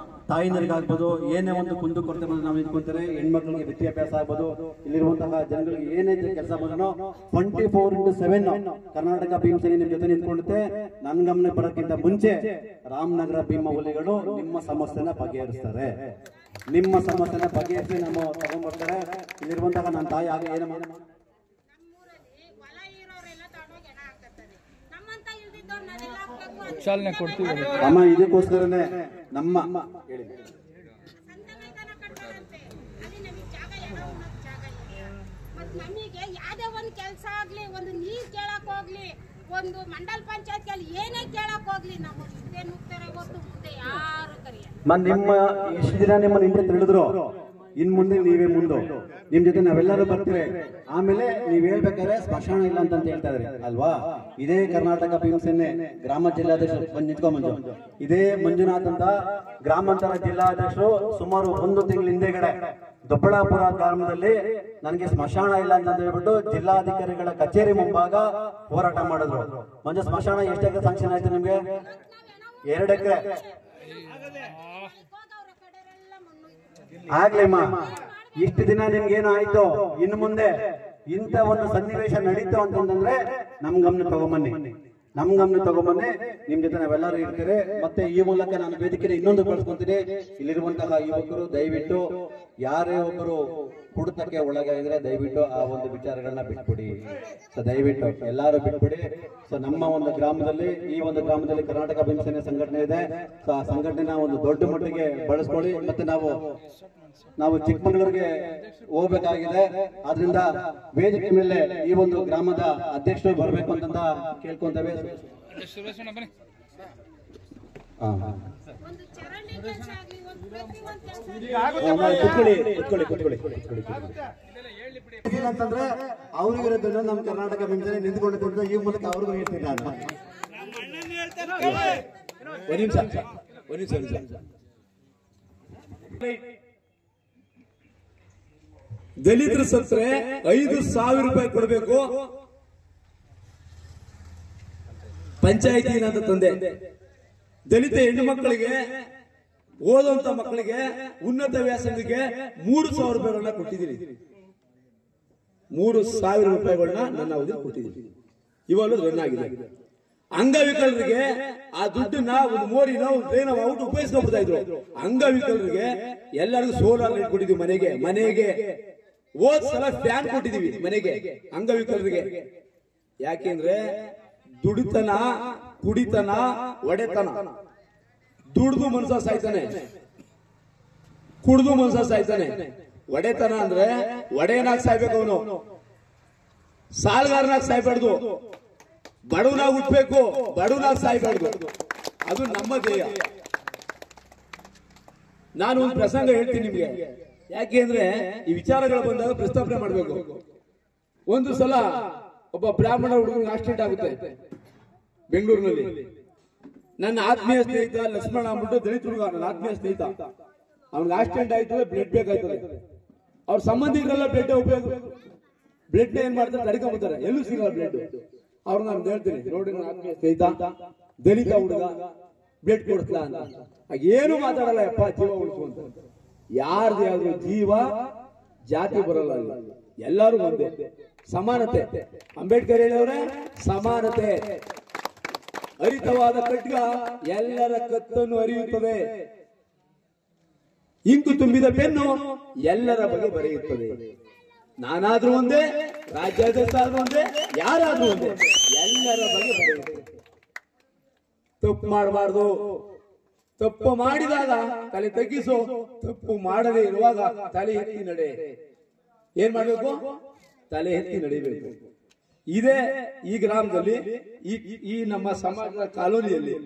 ತಾಯಿನರಿಗಾಗ್ಬೋದು, ಏನೇ ಒಂದು ಕುಂದು ಕೊರತೆ ಬಂದು ನಾವು ನಿಂತ್ಕೊಂತೇನೆ. ಹೆಣ್ಮಕ್ಳಿಗೆ ವಿದ್ಯಾಭ್ಯಾಸ ಆಗ್ಬೋದು, ಇಲ್ಲಿರುವಂತಹ ಜನಗಳಿಗೆ ಏನೇ ಕೆಲಸ ಬಂದ್ರು 24/7 ಕರ್ನಾಟಕ ಭೀಮಸೇನೆ ನಿಮ್ ಜೊತೆ ನಿಂತ್ಕೊಳ್ಳುತ್ತೆ. ನನ್ನ ಗಮನ ಬರೋಕ್ಕಿಂತ ಮುಂಚೆ ರಾಮನಗರ ಭೀಮ ಹುಲಿಗಳು ನಿಮ್ಮ ಸಮಸ್ಯೆನ ಬಗೆಹರಿಸ್ತಾರೆ. ನಿಮ್ಮ ಸಮಸ್ಯೆನ ಬಗೆಹರಿಸಿ ನಮ್ಮ ತಗೊಂಡ್ಬರ್ತಾರೆ. ಇಲ್ಲಿರುವಂತಹ ನನ್ನ ತಾಯಿ ಆಗ ಏನು ಚಾಲನೆ ಕೊಡ್ತೀವಿ ಅಮ್ಮ, ಇದಕ್ಕೋಸ್ಕರನೇ ನಮ್ಮ ಹೇಳಿ ನಮಗೆ ಯಾವ್ದೇ ಒಂದು ಕೆಲಸ ಆಗ್ಲಿ, ಒಂದು ನೀರ್ ಕೇಳಕ್ ಹೋಗ್ಲಿ, ಒಂದು ಮಂಡಲ್ ಪಂಚಾಯತ್ ಏನೇ ಕೇಳಕ್ ಹೋಗ್ಲಿ, ನಮ್ಮ ಮುಂದೆ ನುಗ್ತಾರೆ ಹೊತ್ತು ಮುಂದೆ ಯಾರು ಕರಿಯ. ನಿಮ್ಮ ಇಷ್ಟು ದಿನ ನಿಮ್ಮನ್ನ ಹಿಂದೆ ತಿಳಿದ್ರು, ಇನ್ ಮುಂದೆ ನೀವೇ ಮುಂದೆ, ನಿಮ್ ಜೊತೆ ನಾವೆಲ್ಲರೂ ಬರ್ತೀವಿ. ಆಮೇಲೆ ನೀವ್ ಹೇಳ್ಬೇಕಾದ್ರೆ ಸ್ಮಶಾನ ಇಲ್ಲ ಅಂತ ಹೇಳ್ತಾ ಇದ್ರಿ ಅಲ್ವಾ? ಇದೇ ಕರ್ನಾಟಕ ಭೀಮಸೇನೆ ಗ್ರಾಮ ಜಿಲ್ಲಾಧ್ಯಕ್ಷರು ಬಂದು ನಿಂತ್ಕೊಂಡ್ ಇದೇ ಮಂಜುನಾಥ್ ಅಂತ ಗ್ರಾಮಾಂತರ ಜಿಲ್ಲಾಧ್ಯಕ್ಷರು ಸುಮಾರು 1 ತಿಂಗಳ ಹಿಂದೆಗಡೆ ದೊಡ್ಡಬಳ್ಳಾಪುರ ಗ್ರಾಮದಲ್ಲಿ ನನಗೆ ಸ್ಮಶಾನ ಇಲ್ಲ ಅಂತ ಹೇಳ್ಬಿಟ್ಟು ಜಿಲ್ಲಾಧಿಕಾರಿಗಳ ಕಚೇರಿ ಮುಂಭಾಗ ಹೋರಾಟ ಮಾಡಿದ್ರು. ಮಂಜು, ಸ್ಮಶಾನ ಎಷ್ಟು ಎಕರೆ ಸ್ಯಾಂಕ್ಷನ್ ಆಯ್ತು ನಿಮ್ಗೆ? 2 ಎಕರೆ ಆಗ್ಲೇಮ್ಮ. ಇಷ್ಟು ದಿನ ನಿಮ್ಗೇನು ಆಯ್ತು, ಇನ್ನು ಮುಂದೆ ಇಂಥ ಒಂದು ಸನ್ನಿವೇಶ ನಡೀತು ಅಂತಂದ್ರೆ ನಮ್ ಗಮನ ತಗೊಂಬನ್ನಿ. ನಮ್ ಗಮನ ತಗೊಂಬನ್ನಿ. ನಿಮ್ ಜೊತೆ ನಾವೆಲ್ಲರೂ ಇರ್ತೀರಿ. ಮತ್ತೆ ಈ ಮೂಲಕ ನಾನು ವೇದಿಕೆಗೆ ಇನ್ನೊಂದು ಕಳಿಸ್ಕೊಂತೀನಿ, ಇಲ್ಲಿರುವಂತಹ ಯುವಕರು ದಯವಿಟ್ಟು ಯಾರೇ ಒಬ್ಬರು ಕುಡಿತಕ್ಕೆ ಒಳಗಾಗಿದ್ರೆ ದಯವಿಟ್ಟು ಆ ಒಂದು ವಿಚಾರಗಳನ್ನ ಬಿಟ್ಬಿಡಿ. ಸೊ ದಯವಿಟ್ಟು ಎಲ್ಲರೂ ಬಿಟ್ಬಿಡಿ. ಸೊ ನಮ್ಮ ಒಂದು ಗ್ರಾಮದಲ್ಲಿ, ಈ ಒಂದು ಗ್ರಾಮದಲ್ಲಿ ಕರ್ನಾಟಕ ಭೀಮಸೇನೆ ಸಂಘಟನೆ ಇದೆ. ಸೊ ಆ ಸಂಘಟನೆನ ಒಂದು ದೊಡ್ಡ ಮಟ್ಟಿಗೆ ಬಳಸ್ಕೊಳ್ಳಿ. ಮತ್ತೆ ನಾವು ಚಿಕ್ಕಮಗಳೂರಿಗೆ ಹೋಗ್ಬೇಕಾಗಿದೆ. ಆದ್ರಿಂದ ವೇದಿಕೆ ಮೇಲೆ ಈ ಒಂದು ಗ್ರಾಮದ ಅಧ್ಯಕ್ಷರು ಬರಬೇಕು ಅಂತ ಕೇಳ್ಕೊಂತೇವೆ. ಅಂತಂದ್ರೆ ಅವ್ರಿಗಿರೋದ್ರಿಂದ ನಮ್ಮ ಕರ್ನಾಟಕ ಭೀಮಸೇನೆ ನಿಂತ್ಕೊಂಡಿದ್ದರಿಂದ ಈ ಮೂಲಕ ಅವ್ರಿಗೂ ಹೇಳ್ತೀನಿ ನಾನು. ದಲಿತರ ಸತ್ರೆ 5,000 ರೂಪಾಯಿ ಕೊಡಬೇಕು ಪಂಚಾಯಿತಿ ಅಂತ ತಂದೆ. ದಲಿತ ಹೆಣ್ಣು ಮಕ್ಕಳಿಗೆ, ಓದುವಂತ ಮಕ್ಕಳಿಗೆ, ಉನ್ನತ ವ್ಯಾಸಂಗಕ್ಕೆ 3,000 ರೂಪಾಯಿಗಳನ್ನ ಕೊಟ್ಟಿದ್ದೀರಿ. 3,000 ರೂಪಾಯಿಗಳನ್ನ ನನ್ನ ಅವಧಿ ಕೊಟ್ಟಿದ್ದೀರಿ. ಇವಾಗಲೂ ರನ್ ಆಗಿದೆ. ಅಂಗವಿಕಲರಿಗೆ ಆ ದುಡ್ಡನ್ನ ಒಂದು ಮೋರಿನ ಒಂದು ಟ್ರೈನ್ ಔಟ್ ಉಪಯೋಗಿಸ್ಕೊಂಡ್ಬಿಡ್ತಾ ಇದ್ರು. ಅಂಗವಿಕಲರಿಗೆ ಎಲ್ಲರಿಗೂ ಸೋಲಾರ್ ಲೈಟ್ ಕೊಟ್ಟಿದ್ವಿ ಮನೆಗೆ. ಹೋದ್ ಸಲ ಫ್ಯಾನ್ ಕೊಟ್ಟಿದೀವಿ ಮನೆಗೆ ಅಂಗವಿಕಲರಿಗೆ. ಯಾಕೆಂದ್ರೆ ದುಡಿತನ, ಕುಡಿತನ, ಒಡೆತನ, ದುಡ್ದು ಮನುಷ್ಯ ಸಾಯ್ತಾನೆ, ಕುಡ್ದು ಮನುಷ್ಯ ಸಾಯ್ತಾನೆ. ಒಡೆತನ ಅಂದ್ರೆ ಒಡೆಯನಾಗ ಸಾಯ್ಬೇಕು, ಅವನು ಸಾಲ್ಗಾರನಾಗ ಸಾಯ್ಬಾರ್ದು, ಬಡವನಾಗ ಹುಟ್ಬೇಕು, ಬಡವನಾಗ ಸಾಯ್ಬಾರ್ದು. ಅದು ನಮ್ಮ ಧ್ಯೇಯ. ನಾನು ಒಂದು ಪ್ರಸಂಗ ಹೇಳ್ತೀನಿ ನಿಮ್ಗೆ. ಯಾಕೆಂದ್ರೆ ಈ ವಿಚಾರಗಳು ಬಂದಾಗ ಪ್ರಸ್ತಾಪನೆ ಮಾಡಬೇಕು. ಒಂದು ಸಲ ಒಬ್ಬ ಬ್ರಾಹ್ಮಣ ಹುಡುಗನಿಗೆ ಆಕ್ಸಿಡೆಂಟ್ ಆಗುತ್ತೆ ಬೆಂಗಳೂರಿನಲ್ಲಿ. ನನ್ನ ಆತ್ಮೀಯ ಸ್ನೇಹಿತ ಲಕ್ಷ್ಮಣ ಅಂದ್ಬಿಟ್ಟು ದಲಿತ ಹುಡುಗ, ನನ್ನ ಆತ್ಮೀಯ ಸ್ನೇಹಿತ. ಅವ್ನಿಗೆ ಆಕ್ಸಿಡೆಂಟ್ ಆಯ್ತು, ಬ್ಲಡ್ ಬೇಕಾಯ್ತದೆ. ಅವ್ರ ಸಂಬಂಧಿಕರೆಲ್ಲ ಬ್ಲಡ್ ಉಪಯೋಗ, ಬ್ಲಡ್ ಏನ್ ಮಾಡ್ತಾರೆ, ತಡ್ಕೊಂಡ್ಬಿಡ್ತಾರೆ, ಎಲ್ಲೂ ಸಿಗಲ್ಲ ಬ್ಲಡ್. ಅವ್ರು ನಾನು ಹೇಳ್ತೀನಿ, ನೋಡಿ ನನ್ನ ಆತ್ಮೀಯ ಸ್ನೇಹಿತ ದಲಿತ ಹುಡುಗ ಬ್ಲಡ್ ಕೊಡ್ತಲ್ಲ ಅಂತ. ಏನು ಮಾತಾಡಲ್ಲ, ಯಪ್ಪ ಜೀವ ಉಳಿಸುವಂತ. ಯಾರ್ದೇ ಆದ್ರೂ ಜೀವ ಜಾತಿ ಬರಲ್ಲ, ಎಲ್ಲರೂ ಒಂದೇ, ಸಮಾನತೆ. ಅಂಬೇಡ್ಕರ್ ಹೇಳವ್ರೆ ಸಮಾನತೆ. ಹರಿತವಾದ ಖಡ್ಗ ಎಲ್ಲರ ಕತ್ತನ್ನು ಅರಿಯುತ್ತದೆ, ಇಂಕು ತುಂಬಿದ ಪೆನ್ನು ಎಲ್ಲರ ಬಗ್ಗೆ ಬರೆಯುತ್ತದೆ. ನಾನಾದ್ರೂ ಒಂದೇ, ರಾಜ್ಯಾಧ್ಯಕ್ಷ ಆದ್ರೂ ಒಂದೇ, ಯಾರಾದ್ರೂ ಒಂದೇ, ಎಲ್ಲರ ಬಗ್ಗೆ ಬರೆಯುತ್ತದೆ. ತಪ್ಪು ಮಾಡಬಾರ್ದು. ತಪ್ಪು ಮಾಡಿದಾಗ ತಲೆ ತಗ್ಗಿಸು, ತಪ್ಪು ಮಾಡದೇ ಇರುವಾಗ ತಲೆ ಎತ್ತಿ ನಡೆ. ಏನ್ ಮಾಡ್ಬೇಕು? ತಲೆ ಎತ್ತಿ ನಡಿಬೇಕು. ಇದೇ ಈ ಗ್ರಾಮದಲ್ಲಿ, ಈ ನಮ್ಮ ಸಮಾಜದ ಕಾಲೋನಿಯಲ್ಲಿ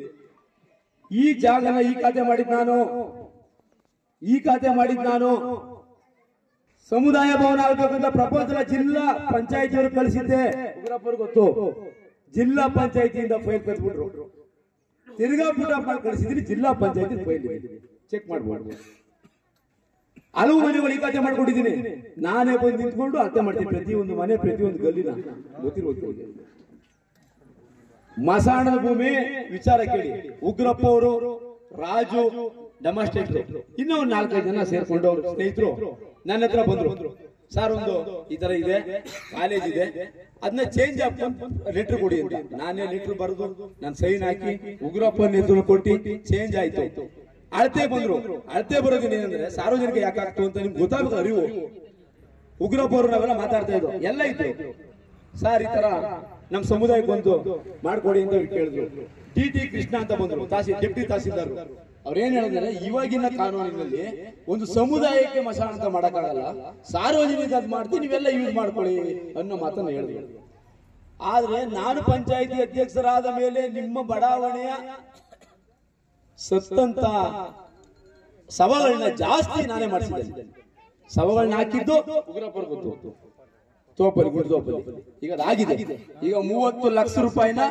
ಈ ಜಾಗನ ಈ ಖಾತೆ ಮಾಡಿದ್ ನಾನು ಸಮುದಾಯ ಭವನ ಆಗಬೇಕಂತ ಪ್ರಪೋಸಲ್ ಜಿಲ್ಲಾ ಪಂಚಾಯತಿಯವರು ಕಳಿಸಿದ್ದೆ. ಉಗ್ರಪ್ಪರು ಗೊತ್ತು. ಜಿಲ್ಲಾ ಪಂಚಾಯತಿಯಿಂದ ಫೈಲ್ ಕಳ್ಸಿಬಿಟ್ರು. ತಿರ್ಗಾ ಪುಟ ಮಾಡಿ ಕಳಿಸಿದ್ರಿ. ಜಿಲ್ಲಾ ಪಂಚಾಯತಿ ಫೈಲ್ ಚೆಕ್ ಮಾಡ್ಬೋದು. ಹಲವು ಮನೆಗಳು ಈ ಖಾತೆ ಮಾಡ್ಕೊಂಡಿದ್ದೀನಿ. ನಾನೇ ಬಂದು ನಿಂತ್ಕೊಂಡು ಅರ್ಥ ಮಾಡ್ತೀನಿ. ಪ್ರತಿಯೊಂದು ಮನೆ, ಪ್ರತಿಯೊಂದು ಗಲ್ಲಿನ ಗೊತ್ತಿರೋದು. ಮಸಾಣದ ಭೂಮಿ ವಿಚಾರ ಕೇಳಿ. ಉಗ್ರಪ್ಪ ಅವರು, ರಾಜು, ಡೆಮಾಸ್ಟ್ರೇಟರ್, ಇನ್ನೂ ಒಂದು 4-5 ಜನ ಸೇರ್ಕೊಂಡು ಅವರು ಸ್ನೇಹಿತರು ನನ್ನ ಹತ್ರ ಬಂದ್ರು. ಸರ್, ಒಂದು ಈ ತರ ಇದೆ, ಕಾಲೇಜ್ ಇದೆ, ಅದನ್ನ ಚೇಂಜ್ ಲೆಟರ್ ಕೊಡಿ ಅಂತ. ನಾನೇ ಲೆಟರ್ ಬರೆದು ನಾನು ಸೈನ್ ಹಾಕಿ ಉಗ್ರಪ್ಪ ನೇತೃತ್ವ ಕೊಟ್ಟು ಚೇಂಜ್ ಆಯ್ತು. ಅಳತೆ ಬಂದ್ರು. ಅಳತೆ ಬರೋದಿನ ಏನಂದ್ರೆ ಸಾರ್ವಜನಿಕ ಯಾಕಾಗ್ತು ಅಂತ ನಿಮ್ಗೆ ಗೊತ್ತಾಗಬೇಕು, ಅರಿವು. ಉಗ್ರಪ್ಪ ಅವರು ನಾವೆಲ್ಲ ಮಾತಾಡ್ತಾ ಇದ್ರು, ಎಲ್ಲ ಇತ್ತು. ಸರ್, ಈ ತರ ನಮ್ ಸಮುದಾಯಕ್ಕೆ ಒಂದು ಮಾಡ್ಕೊಡಿ ಅಂತ ಕೇಳಿದ್ರು. ಡಿ ಕೃಷ್ಣ ಅಂತ ಬಂದ್ರು, ಡೆಪ್ಟಿ ತಹಸೀಲ್ದಾರ್. ಅವ್ರೇನ್ ಹೇಳಿದ್ರೆ, ಇವಾಗಿನ ಕಾನೂನಿನಲ್ಲಿ ಒಂದು ಸಮುದಾಯಕ್ಕೆ ಮಸಾಣ ಅಂತ ಮಾಡಕ್ಕಾಗಲ್ಲ, ಸಾರ್ವಜನಿಕ ಅದ್ ಮಾಡ್ತೀವಿ, ನೀವೆಲ್ಲ ಯೂಸ್ ಮಾಡ್ಕೊಳ್ಳಿ ಅನ್ನೋ ಮಾತನ್ನ ಹೇಳಿದ್ರು. ಆದ್ರೆ ನಾನು ಪಂಚಾಯಿತಿ ಅಧ್ಯಕ್ಷರಾದ ಮೇಲೆ ನಿಮ್ಮ ಬಡಾವಣೆಯ ಸತ್ತಂತ ಸಭೆಗಳನ್ನ ಜಾಸ್ತಿ ನಾನೇ ಮಾಡಿಸಿದ್ದೇನೆ. ಸಭೆಗಳನ್ನ ಹಾಕಿದ್ದು ಉಗ್ರಪ್ಪರು ಗೊತ್ತು, ತೋಪಲ್ಲಿ, ಗುಡ್ದೋಪಲ್ಲಿ. ಈಗ ಅದಾಗಿದೆ. ಈಗ 30 ಲಕ್ಷ ರೂಪಾಯಿನ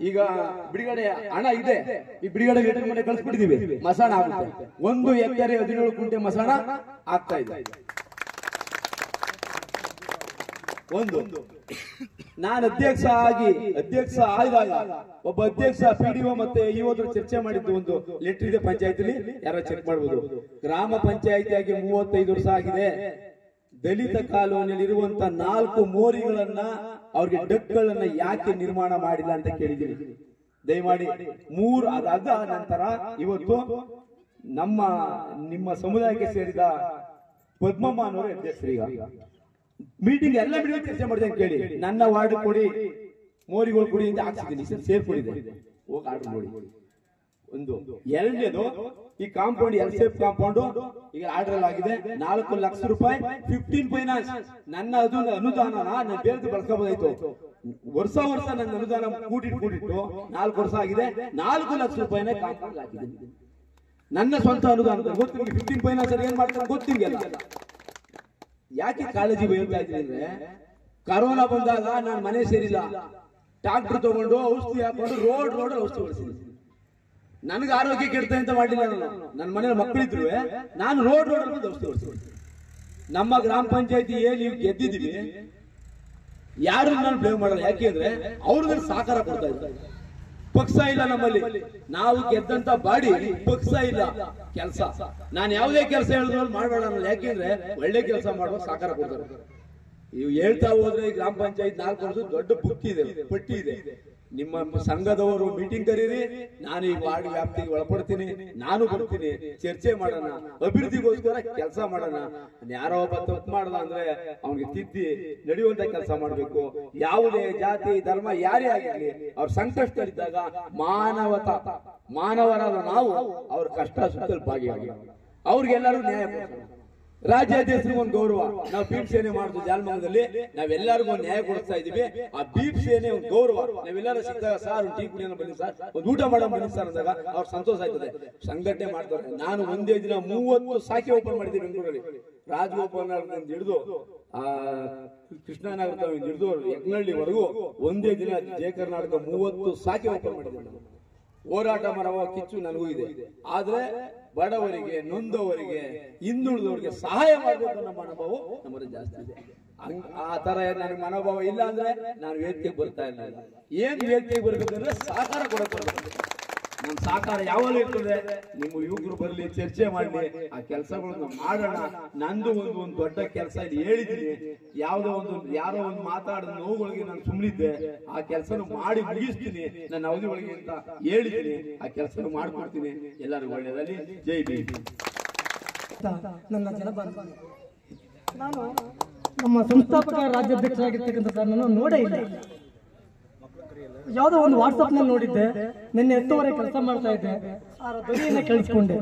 ಈಗ ಬಿಡುಗಡೆ ಹಣ ಇದೆ. ಈ ಬಿಡುಗಡೆ ಲೆಟರ್ ಮನೆ ಕಳಿಸ್ಬಿಟ್ಟಿದೀವಿ. ಮಸಾಣ ಆಗುತ್ತೆ. 1 ಎಕರೆ 17 ಗುಂಟೆ ಮಸಾಣ ಆಗ್ತಾ ಇದೆ. ಒಂದು ನಾನು ಅಧ್ಯಕ್ಷ ಆದಾಗ ಒಬ್ಬ ಅಧ್ಯಕ್ಷ ಪಿಡಿಒ ಮತ್ತೆ ಇಒದ್ರು ಚರ್ಚೆ ಮಾಡಿದ್ದು ಒಂದು ಲೆಟರ್ ಇದೆ ಪಂಚಾಯತಿಲಿ, ಯಾರೋ ಚೆಕ್ ಮಾಡಬಹುದು. ಗ್ರಾಮ ಪಂಚಾಯತಿ ಆಗಿ 35 ವರ್ಷ ಆಗಿದೆ. ದಲಿತ ಕಾಲೋನಿಯಲ್ಲಿರುವಂತ 4 ಮೋರಿಗಳನ್ನ ಅವ್ರಿಗೆ ಡಕ್ಗಳನ್ನ ಯಾಕೆ ನಿರ್ಮಾಣ ಮಾಡಿಲ್ಲ ಅಂತ ಕೇಳಿದ್ದೀನಿ. ದಯಮಾಡಿ 3 ಅದಾದ ನಂತರ ಇವತ್ತು ನಿಮ್ಮ ಸಮುದಾಯಕ್ಕೆ ಸೇರಿದ ಪದ್ಮಮ್ಮ ಅನ್ನೋರು ಅಧ್ಯಕ್ಷರೀಗ ಮೀಟಿಂಗ್ ಎಲ್ಲ ಬಿಡುವ ಚರ್ಚೆ ಮಾಡಿದೆ ಅಂತ ಕೇಳಿ. ನನ್ನ ವಾರ್ಡ್ ಕೊಡಿ, ಮೋರಿಗಳು ಕೊಡಿ ಅಂತ ಹಾಕ್ಸಿದ್ದೀನಿ, ಸೇರ್ಕೊಂಡಿದೆ, ಹೋಗಿ ಆರ್ಡರ್ ಮಾಡಿ. ಒಂದು ಎರಡನೇದು, ಈ ಕಾಂಪೌಂಡ್ ಎಲ್ಸೇಫ್ ಕಾಂಪೌಂಡ್ ಈಗ ಆರ್ಡರ್ ಆಗಿದೆ 4 ಲಕ್ಷ ರೂಪಾಯಿ 15 ಫೈನಾನ್ಸ್. ನನ್ನ ಅನುದಾನ ನಾನು ಬೇರೆ ಬಳಸ್ಕೋಬಹುದಾಯ್ತು. ವರ್ಷ ನನ್ನ ಅನುದಾನ ಕೂಟಿಟ್ಟು 4 ವರ್ಷ ಆಗಿದೆ. 4 ಲಕ್ಷ ರೂಪಾಯಿನೇ ಕಾಂಪೌಂಡ್ ಹಾಕಿದೆ, ನನ್ನ ಸ್ವಂತ ಅನುದಾನ. ಗೊತ್ತು 15 ಫೈನಾನ್ಸ್ ಏನ್ ಮಾಡ್ತಾರೆ ಗೊತ್ತಿಲ್ಲ. ಯಾಕೆ ಕಾಳಜಿ ಬಯಲ್ತಾ ಇದ್ದೀನಿ ಅಂದ್ರೆ, ಕರೋನಾ ಬಂದಾಗ ನಾನು ಮನೆ ಸೇರಿಲ್ಲ, ಟ್ರಾಕ್ಟರ್ ತಗೊಂಡು ಔಷಧಿ ಹಾಕೊಂಡು ರೋಡ್ ಔಷಧಿ ಹೊಡಿಸಿದ್ದೀನಿ. ನನಗೆ ಆರೋಗ್ಯ ಕೆಡ್ತಾ ಅಂತ ಮಾಡಿಲ್ಲ. ನನ್ನ ಮನೇಲಿ ಮಕ್ಕಳಿದ್ರು, ನಾನು ರೋಡ್ ಬಂದು ಔಷಧಿ ಹೊಡಿಸ್ತೀನಿ. ನಮ್ಮ ಗ್ರಾಮ ಪಂಚಾಯತಿ ನೀವು ಗೆದ್ದಿದ್ದೀವಿ, ಯಾರು ನಾನು ಬ್ಲೇಮ್ ಮಾಡಲ್ಲ. ಯಾಕೆಂದ್ರೆ ಅವ್ರಿಗೆ ಸಹಕಾರ ಕೊಡ್ತಾ ಇದ್ದಾರೆ. ಪಕ್ಷ ಇಲ್ಲ ನಮ್ಮಲ್ಲಿ, ನಾವು ಗೆದ್ದಂತ ಬಾಡಿ ಪಕ್ಷ ಇಲ್ಲ. ಕೆಲಸ ನಾನು ಯಾವುದೇ ಕೆಲಸ ಹೇಳಿದ್ರು ಮಾಡಬೇಡ ಅನ್ನೋದು. ಯಾಕೆಂದ್ರೆ ಒಳ್ಳೆ ಕೆಲಸ ಮಾಡುವ ಸಹಕಾರ ಕೊಡ್ತಾರೆ. ನೀವು ಹೇಳ್ತಾ ಹೋದ್ರೆ ಈ ಗ್ರಾಮ ಪಂಚಾಯತ್ 4 ವರ್ಷ ದೊಡ್ಡ ಬುಕ್ ಇದೆ, ಪಟ್ಟಿ ಇದೆ. ನಿಮ್ಮ ಸಂಘದವರು ಮೀಟಿಂಗ್ ಕರೀರಿ, ನಾನು ಈ ವಾರ್ಡ್ ವ್ಯಾಪ್ತಿಗೆ ಒಳಪಡ್ತೀನಿ, ನಾನು ಬರ್ತೀನಿ, ಚರ್ಚೆ ಮಾಡೋಣ, ಅಭಿವೃದ್ಧಿಗೋಸ್ಕರ ಕೆಲಸ ಮಾಡೋಣ. ಯಾರೋ ಒಬ್ಬ ತಪ್ಪು ಮಾಡದ ಅಂದ್ರೆ ಅವ್ನಿಗೆ ತಿದ್ದಿ ನಡೆಯುವಂತ ಕೆಲಸ ಮಾಡಬೇಕು. ಯಾವುದೇ ಜಾತಿ ಧರ್ಮ ಯಾರೇ ಆಗಿರ್ಲಿ, ಅವ್ರ ಸಂಕಷ್ಟದಲ್ಲಿದ್ದಾಗ ಮಾನವರಾದ ನಾವು ಅವ್ರ ಕಷ್ಟ ಸುತ್ತಲು ಭಾಗಿಯಾಗಿ ಅವ್ರಿಗೆಲ್ಲರೂ ನ್ಯಾಯ ಕೊಡ್ತಾರೆ. ರಾಜ್ಯಾಧ್ಯಕ್ಷರಿಗೆ ಒಂದು ಗೌರವ. ನಾವು ಬೀಪ್ ಸೇನೆ ಮಾಡುದು ಜಾಲಮಂಗಲದಲ್ಲಿ, ನಾವೆಲ್ಲರಿಗೂ ಒಂದು ನ್ಯಾಯ ಕೊಡಿಸ್ತಾ ಇದೀವಿ. ಆ ಬೀಪ್ ಸೇನೆ ಒಂದು ಗೌರವ. ನಾವೆಲ್ಲರೂ ಸಿಕ್ಕಿದಾಗ ಸಾರ್ ಒಂದು ಟೀ ಕುಡಿಯೋಣ ಬನ್ನಿ ಸರ್, ಒಂದು ಊಟ ಮಾಡೋ ಬನ್ನಿ ಸರ್ ಅಂದಾಗ ಅವ್ರ ಸಂತೋಷ ಆಯ್ತದೆ, ಸಂಘಟನೆ ಮಾಡ್ತಾರೆ. ನಾನು ಒಂದೇ ದಿನ 30 ಸಾಕಿ ಓಪನ್ ಮಾಡಿದ್ದೆ ಬೆಂಗಳೂರಲ್ಲಿ. ರಾಜಗೋಪಾಲ್ ಹಿಡಿದು ಕೃಷ್ಣನಗರ ಹಿಡಿದು ಯಜ್ಞಹಳ್ಳಿವರೆಗೂ ಒಂದೇ ದಿನ ಜಯ ಕರ್ನಾಟಕ 30 ಸಾಕಿ ಓಪನ್ ಮಾಡಿದ್ದೆ. ಹೋರಾಟ ಮಾಡುವ ಕಿಚ್ಚು ನನಗೂ ಇದೆ. ಆದ್ರೆ ಬಡವರಿಗೆ, ನೊಂದವರಿಗೆ, ಹಿಂದುಳಿದವರಿಗೆ ಸಹಾಯ ಮಾಡಬೇಕು ನಮ್ಮ ಮನೋಭಾವ ನಮ್ಮಲ್ಲಿ ಜಾಸ್ತಿ ಇದೆ. ಆ ತರ ನನಗೆ ಮನೋಭಾವ ಇಲ್ಲ ಅಂದ್ರೆ ನಾನು ವೇದಿಕೆಗೆ ಬರ್ತಾ ಇರಲಿಲ್ಲ. ಏನ್ ವೇದಿಕೆಗೆ ಬರ್ಬೇಕಂದ್ರೆ ಸಹಕಾರ ಕೊಡಬೇಕು. ನನ್ನ ಸಹಕಾರ ಯಾವಾಗಲೂ ಇರ್ತದೆ. ನಿಮ್ಮ ಯುವಕರು ಬರಲಿ, ಚರ್ಚೆ ಮಾಡಲಿ, ಆ ಕೆಲಸಗಳನ್ನ ಮಾಡೋಣ. ನಂದು ಒಂದು ದೊಡ್ಡ ಕೆಲಸ ಇಲ್ಲಿ ಹೇಳಿದ್ದೀನಿ. ಯಾರೋ ಒಂದು ಮಾತಾಡಿದ ನೋವುಗಳಿಗೆ ನಾನು ಸುಮ್ಮನಿದ್ದೆ. ಆ ಕೆಲಸನ ಮಾಡಿ ಮುಗಿಸ್ತೀನಿ ನನ್ನ ಅವಧಿ ಒಳಗೆ ಅಂತ ಹೇಳಿದ್ದೀನಿ. ಆ ಕೆಲಸನ ಮಾಡ್ಕೊಡ್ತೀನಿ. ಎಲ್ಲರಿಗೂ ಒಳ್ಳೆಯದಲ್ಲಿ. ಜೈ ಭೀಮ್. ನನ್ನ ಜನಬಂಧು, ನಾನು ನಮ್ಮ ಸಂಸ್ಥಾಪಕ ರಾಜ್ಯಾಧ್ಯಕ್ಷರಾಗಿರ್ತಕ್ಕಂಥ ಸರ್ ನಾನು ನೋಡೇ ಇಲ್ಲ. ಯಾವುದೋ ಒಂದು ವಾಟ್ಸಪ್ ನಲ್ಲಿ ನೋಡಿದ್ದೆ. ನಿನ್ನೆ ಎತ್ತುವರೆ ಕೆಲಸ ಮಾಡ್ತಾ ಇದ್ದೆ, ಅವರ ಧ್ವನಿಯನ್ನ ಕೇಳಿಸ್ಕೊಂಡೆ.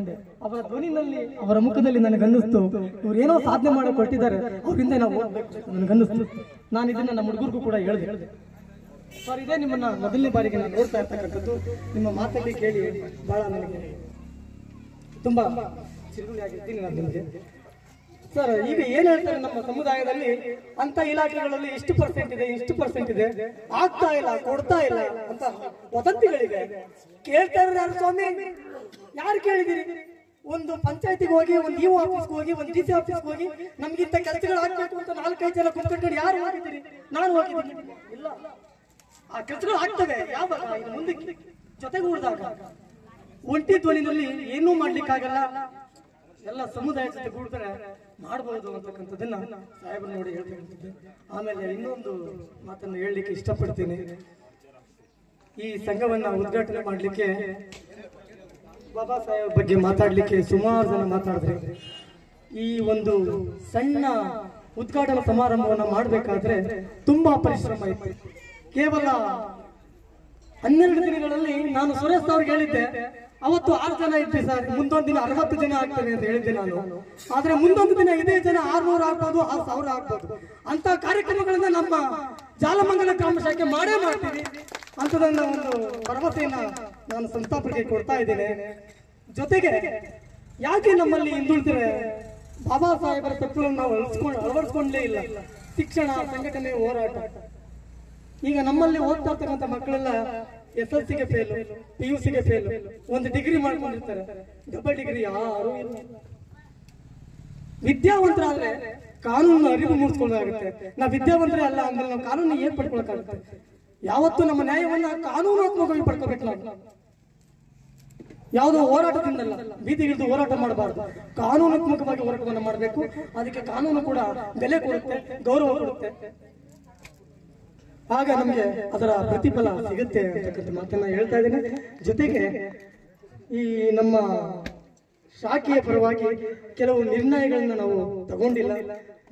ಅವರ ಧ್ವನಿನಲ್ಲಿ, ಅವರ ಮುಖದಲ್ಲಿ ನನಗನ್ನಿಸ್ತು ಇವ್ರು ಏನೋ ಸಾಧನೆ ಮಾಡಕ್ ಕೊಟ್ಟಿದ್ದಾರೆ, ಅವರಿಂದ ನಾವು ನನಗನ್ನಿಸ್ತು. ನಾನು ಇದನ್ನ ನಮ್ಮ ಹುಡುಗರಿಗೂ ಕೂಡ ಹೇಳಿದೆ. ಸರ್, ಇದೇ ನಿಮ್ಮನ್ನ ಮೊದಲನೇ ಬಾರಿಗೆ ನಾನು ನೋಡ್ತಾ ಇರ್ತಕ್ಕಂಥದ್ದು. ನಿಮ್ಮ ಮಾತಲ್ಲಿ ಕೇಳಿ ಬಹಳ ನನಗೆ ತುಂಬಾ ಚಿರುಗುಳಿ ಆಗಿರ್ತೀನಿ ನಾನು ನಿಮಗೆ. ಸರ್, ಈಗ ಏನ್ ಹೇಳ್ತಾರೆ ನಮ್ಮ ಸಮುದಾಯದಲ್ಲಿ ಅಂತ ಇಲಾಖೆಗಳಲ್ಲಿ ಇಷ್ಟು ಪರ್ಸೆಂಟ್ ಇದೆ, ಆಗ್ತಾ ಇಲ್ಲ, ಕೊಡ್ತಾ ಇಲ್ಲ ಅಂತ ವದಂತಿಗಳಿದೆ. ಕೇಳ್ತಾ ಇದ್ರೆ ಯಾರು ಸ್ವಾಮಿ? ಯಾರು ಕೇಳಿದಿರಿ? ಒಂದು ಪಂಚಾಯತಿಗೆ ಹೋಗಿ, ಒಂದು ಇಒ ಆಫೀಸ್ಗೆ ಹೋಗಿ, ಒಂದು ಡಿಸಿ ಆಫೀಸ್ಗೆ ಹೋಗಿ ನಮ್ಗಿಂತ ಕೆಲಸಗಳು ಆಗ್ಬೇಕು ಅಂತ 4-5 ಜನ ಕುತ್ಕೊಂಡು ಯಾರು ಹೋಗಿದ್ದೀರಿ? ನಾನು ಹೋಗಿದ್ದೀನಿ. ಇಲ್ಲ, ಆ ಕೆಲಸಗಳು ಆಗ್ತವೆ ಯಾವಾಗ? ಇನ್ನು ಮುಂದಕ್ಕೆ ಜೊತೆಗೆ ಉಳಿದಾಗ ಒಂಟಿ ಧ್ವನಿನಲ್ಲಿ ಏನೂ ಮಾಡ್ಲಿಕ್ಕಾಗಲ್ಲ. ಎಲ್ಲ ಸಮುದಾಯ ಜೊತೆ ಕೂಡಿದ್ರೆ ಮಾಡಬಹುದು ಅಂತಕ್ಕಂಥದ್ದನ್ನ ಸಾಹೇಬರು ನೋಡಿ ಹೇಳ್ತಕ್ಕಂಥದ್ದು. ಆಮೇಲೆ ಇನ್ನೊಂದು ಮಾತನ್ನು ಹೇಳಲಿಕ್ಕೆ ಇಷ್ಟಪಡ್ತೀನಿ. ಈ ಸಂಘವನ್ನ ಉದ್ಘಾಟನೆ ಮಾಡಲಿಕ್ಕೆ, ಬಾಬಾ ಸಾಹೇಬ್ ಬಗ್ಗೆ ಮಾತಾಡ್ಲಿಕ್ಕೆ ಸುಮಾರು ಜನ ಮಾತಾಡಿದ್ರೆ, ಈ ಒಂದು ಸಣ್ಣ ಉದ್ಘಾಟನಾ ಸಮಾರಂಭವನ್ನ ಮಾಡಬೇಕಾದ್ರೆ ತುಂಬಾ ಪರಿಶ್ರಮ ಇತ್ತು. ಕೇವಲ 12 ದಿನಗಳಲ್ಲಿ ನಾನು ಸುರೇಶ್ ಅವ್ರಿಗೆ ಹೇಳಿದ್ದೆ, ಅವತ್ತು 6 ಜನ ಇದ್ವಿ ಸರ್, ಮುಂದೊಂದು ದಿನ 60 ಜನ ಆಗ್ತದೆ ಅಂತ ಹೇಳಿದ್ದೆ ನಾನು. ಆದ್ರೆ ಮುಂದೊಂದು ದಿನ ಇದೇ ಜನ 600 ಆಗ್ಬೋದು, 1000 ಆಗ್ಬೋದು. ಅಂತ ಕಾರ್ಯಕ್ರಮಗಳನ್ನ ನಮ್ಮ ಜಾಲಮಂಗಲ ಗ್ರಾಮ ಶಾಖೆ ಮಾಡೇ ಮಾಡ್ತೀವಿ ಅಂತದನ್ನ ಒಂದು ಭರವಸೆಯನ್ನ ನಾನು ಸಂಸ್ಥಾಪಕರಿಗೆ ಕೊಡ್ತಾ ಇದ್ದೇನೆ. ಜೊತೆಗೆ ಯಾಕೆ ನಮ್ಮಲ್ಲಿ ಹಿಂದುಳಿದ್ರೆ, ಬಾಬಾ ಸಾಹೇಬರ ತತ್ವವನ್ನು ನಾವು ಅಳವಡಿಸ್ಕೊಂಡೇ ಇಲ್ಲ. ಶಿಕ್ಷಣ, ಸಂಘಟನೆ, ಹೋರಾಟ. ಈಗ ನಮ್ಮಲ್ಲಿ ಓದ್ತಾ ಇರ್ತಕ್ಕಂಥ ಮಕ್ಕಳೆಲ್ಲ SLCಗೆ ಫೇಲ್, PUCಗೆ ಫೇಲ್, ಒಂದು ಡಿಗ್ರಿ ಮಾಡ್ಕೊಂಡಿರ್ತಾರೆ, ಡಬಲ್ ಡಿಗ್ರಿ ಯಾರು ಇಲ್ಲ. ವಿದ್ಯಾವಂತರಾದ್ರೆ ಕಾನೂನು ಅರಿವು ಮೂಡಿಸ್ಕೊಳ್ಳೋದಾಗುತ್ತೆ. ನಾವು ವಿದ್ಯಾವಂತರೇ ಅಲ್ಲ ಅಂದ್ರೆ ನಾವು ಕಾನೂನು ಏನ್ ಪಡ್ಕೊಳಕಾಗುತ್ತೆ? ಯಾವತ್ತು ನಮ್ಮ ನ್ಯಾಯವನ್ನ ಕಾನೂನಾತ್ಮಕವಾಗಿ ಪಡ್ಕೋಬೇಕು ನಾವು. ಯಾವುದೋ ಹೋರಾಟದಿಂದಲ್ಲ, ಬೀದಿಗಿಳಿದು ಹೋರಾಟ ಮಾಡಬಾರ್ದು, ಕಾನೂನಾತ್ಮಕವಾಗಿ ಹೋರಾಟವನ್ನು ಮಾಡಬೇಕು. ಅದಕ್ಕೆ ಕಾನೂನು ಕೂಡ ಬೆಲೆ ಕೊಡುತ್ತೆ, ಗೌರವ ಕೊಡುತ್ತೆ. ಆಗ ನಮಗೆ ಅದರ ಪ್ರತಿಫಲ ಸಿಗುತ್ತೆ ಅಂತಕ್ಕಂಥ ಮಾತನ್ನ ಹೇಳ್ತಾ ಇದ್ದೇನೆ. ಜೊತೆಗೆ ಈ ನಮ್ಮ ಶಾಖೆಯ ಪರವಾಗಿ ಕೆಲವು ನಿರ್ಣಯಗಳನ್ನ ನಾವು ತಗೊಂಡಿಲ್ಲ,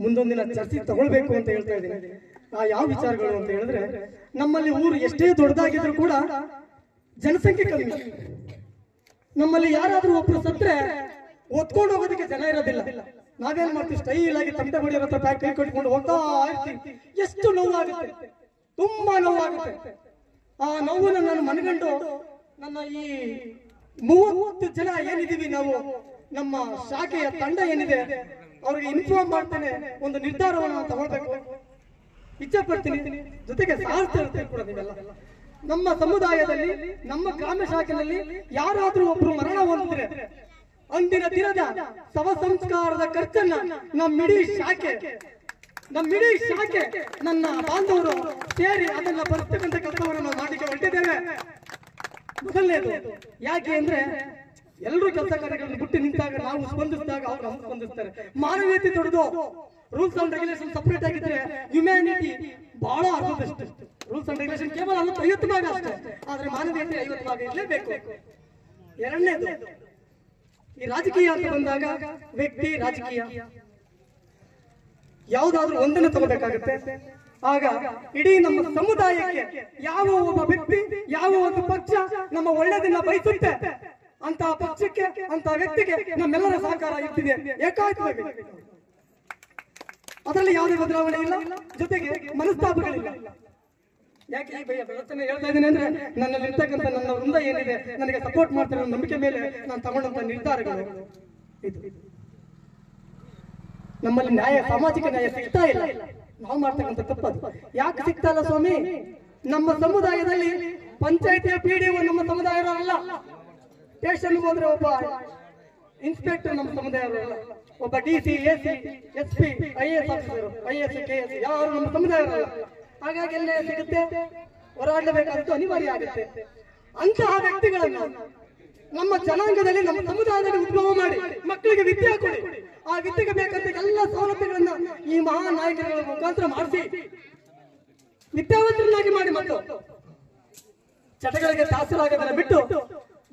ಮುಂದೊಂದಿನ ಚರ್ಚೆ ತಗೊಳ್ಬೇಕು ಅಂತ ಹೇಳ್ತಾ ಇದ್ದೇನೆ. ಆ ಯಾವ ವಿಚಾರಗಳು ಅಂತ ಹೇಳಿದ್ರೆ, ನಮ್ಮಲ್ಲಿ ಊರು ಎಷ್ಟೇ ದೊಡ್ಡದಾಗಿದ್ರು ಕೂಡ ಜನಸಂಖ್ಯೆ ಕಮ್ಮಿ. ನಮ್ಮಲ್ಲಿ ಯಾರಾದ್ರೂ ಒಬ್ರು ಸತ್ರೆ ಒತ್ಕೊಂಡು ಹೋಗೋದಕ್ಕೆ ಜನ ಇರೋದಿಲ್ಲ. ನಾವೇನ್ ಮಾಡ್ತೀವಿ, ಸ್ಟೈಲ್ ಆಗಿ ತಮಟೆ ಬಡಿಯೋ ಹತ್ರ ಕೈ ಕಟ್ಕೊಂಡು ಹೋಗ್ತಾ ಇರ್ತೀವಿ. ಎಷ್ಟು ನೋವಾಗುತ್ತೆ, ತುಂಬಾ ನೋವಾಗುತ್ತೆ. ಆ ನೋವನ್ನು ನಾನು ಮನಗಂಡು ನನ್ನ ಈ 30 ಜನ ಏನಿದೀವಿ ನಾವು, ನಮ್ಮ ಶಾಖೆಯ ತಂಡ ಏನಿದೆ ಅವ್ರಿಗೆ ಇನ್ಫಾರ್ಮ್ ಮಾಡ್ತೇನೆ, ಒಂದು ನಿರ್ಧಾರವನ್ನು ತಗೊಳ್ಬೇಕು ಇಚ್ಛೆ ಪಡ್ತೀನಿ. ಜೊತೆಗೆ ಸಾಹಸ ಇರುತ್ತೆ ಕೂಡ ನೀವೆಲ್ಲ. ನಮ್ಮ ಸಮುದಾಯದಲ್ಲಿ, ನಮ್ಮ ಗ್ರಾಮ ಶಾಖೆಯಲ್ಲಿ ಯಾರಾದ್ರೂ ಒಬ್ರು ಮರಣ ಹೊಂದಿದ್ರೆ ಅಂದಿನ ದಿನದ ಶವ ಸಂಸ್ಕಾರದ ಖರ್ಚನ್ನ ನಮ್ಮಿಡೀ ಶಾಖೆ ನನ್ನ ಬಾಂಧವರು ಸೇರಿ ಅದನ್ನ ಬರ್ತಕ್ಕಂಥ ಕೆಲಸವನ್ನು ನಾವು ಮಾಡಲಿಕ್ಕೆ ಹೊರಟಿದ್ದೇವೆ. ಮೊದಲನೇದು ಯಾಕೆ ಅಂದ್ರೆ, ಎಲ್ಲರೂ ಕೆಲಸ ಕಾರ್ಯಗಳನ್ನು ಬಿಟ್ಟು ನಿಂತಾಗ ನಾವು ಸ್ಪಂದಿಸಿದಾಗ ಅವ್ರು ನಮ್ಗೆ ಸ್ಪಂದಿಸ್ತಾರೆ. ಮಾನವೀಯತೆ ದೊಡ್ಡದು. ರೂಲ್ಸ್ ಅಂಡ್ ರೆಗ್ಯುಲೇಷನ್ ಸಪರೇಟ್ ಆಗಿದ್ರೆ ಹ್ಯುಮ್ಯಾನಿಟಿ ಬಹಳ ಅರ್ಧದಷ್ಟು. ರೂಲ್ಸ್ ಅಂಡ್ ರೆಗ್ಯುಲೇಷನ್ ಕೇವಲ 50 ಭಾಗ ಅಷ್ಟೇ, ಆದ್ರೆ ಮಾನವೀಯತೆ 50 ಭಾಗ ಇರಲೇಬೇಕು. ಎರಡನೇದು, ಈ ರಾಜಕೀಯ ಅಂತ ಬಂದಾಗ ವ್ಯಕ್ತಿ ರಾಜಕೀಯ ಯಾವುದಾದ್ರೂ ಒಂದನ್ನು ತಗೋಬೇಕಾಗುತ್ತೆ. ಆಗ ಇಡೀ ನಮ್ಮ ಸಮುದಾಯಕ್ಕೆ ಯಾವ ಒಬ್ಬ ವ್ಯಕ್ತಿ, ಯಾವ ಒಂದು ಪಕ್ಷ ನಮ್ಮ ಒಳ್ಳೆಯದನ್ನ ಬಯಸುತ್ತೆ, ಅಂತ ಪಕ್ಷಕ್ಕೆ, ಅಂತ ವ್ಯಕ್ತಿಗೆ ನಮ್ಮೆಲ್ಲರ ಸಹಕಾರ ಇರ್ತಿದೆ ಏಕಾಂತವಾಗಿ. ಅದರಲ್ಲಿ ಯಾವುದೇ ಬದಲಾವಣೆ ಇಲ್ಲ, ಜೊತೆಗೆ ಮನಸ್ತಾಪಗಳಿಲ್ಲ. ಯಾಕೆ ಈ ಪ್ರವಚನ ಹೇಳ್ತಾ ಇದ್ದೇನೆ ಅಂದ್ರೆ, ನನ್ನಲ್ಲಿರ್ತಕ್ಕಂಥ ನನ್ನ ವೃಂದ ಏನಿದೆ ನನಗೆ ಸಪೋರ್ಟ್ ಮಾಡ್ತಾರೆ ನಂಬಿಕೆ ಮೇಲೆ ನಾನು ತಗೊಂಡಂತ ನಿರ್ಧಾರಗಳು ಇದು. ನಮ್ಮಲ್ಲಿ ನ್ಯಾಯ, ಸಾಮಾಜಿಕ ನ್ಯಾಯ ಸಿಗ್ತಾ ಇಲ್ಲ. ನಾವು ಮಾಡ್ತಕ್ಕಂಥ ತಪ್ಪದು. ಯಾಕೆ ಸಿಗ್ತಾ ಇಲ್ಲ ಸ್ವಾಮಿ? ನಮ್ಮ ಸಮುದಾಯದಲ್ಲಿ ಪಂಚಾಯತಿಯ PDO ನಮ್ಮ ಸಮುದಾಯವರಲ್ಲ. ಸ್ಟೇಷನ್ ಹೋದ್ರೆ ಒಬ್ಬ ಇನ್ಸ್ಪೆಕ್ಟರ್ ನಮ್ಮ ಸಮುದಾಯವರಲ್ಲ, ಒಬ್ಬ DC, AC, SP, IAS officer, IAS, KS ಯಾರು ನಮ್ಮ ಸಮುದಾಯವರಲ್ಲ. ಹಾಗಾಗಿ ಎಲ್ಲೇ ಸಿಗುತ್ತೆ, ಹೋರಾಡಲೇಬೇಕಾದ್ದು ಅನಿವಾರ್ಯ ಆಗುತ್ತೆ. ಅಂತಹ ವ್ಯಕ್ತಿಗಳನ್ನು ನಮ್ಮ ಜನಾಂಗದಲ್ಲಿ, ನಮ್ಮ ಸಮುದಾಯದಲ್ಲಿ ಉದ್ಭವ ಮಾಡಿ ಮಕ್ಕಳಿಗೆ ವಿದ್ಯೆ ಕೊಡಿ. ಆ ವಿದ್ಯೆಗೆ ಬೇಕಂತ ಎಲ್ಲ ಸವಲತ್ತುಗಳನ್ನ ಈ ಮಹಾನ್ ನಾಯಕರ ಮುಖಾಂತರ ಮಾಡಿಸಿ ವಿದ್ಯಾವಂತರನ್ನಾಗಿ ಮಾಡಿ, ಮತ್ತು ಚಟಗಳಿಗೆ ದಾಸರಾಗೋದನ್ನ ಬಿಟ್ಟು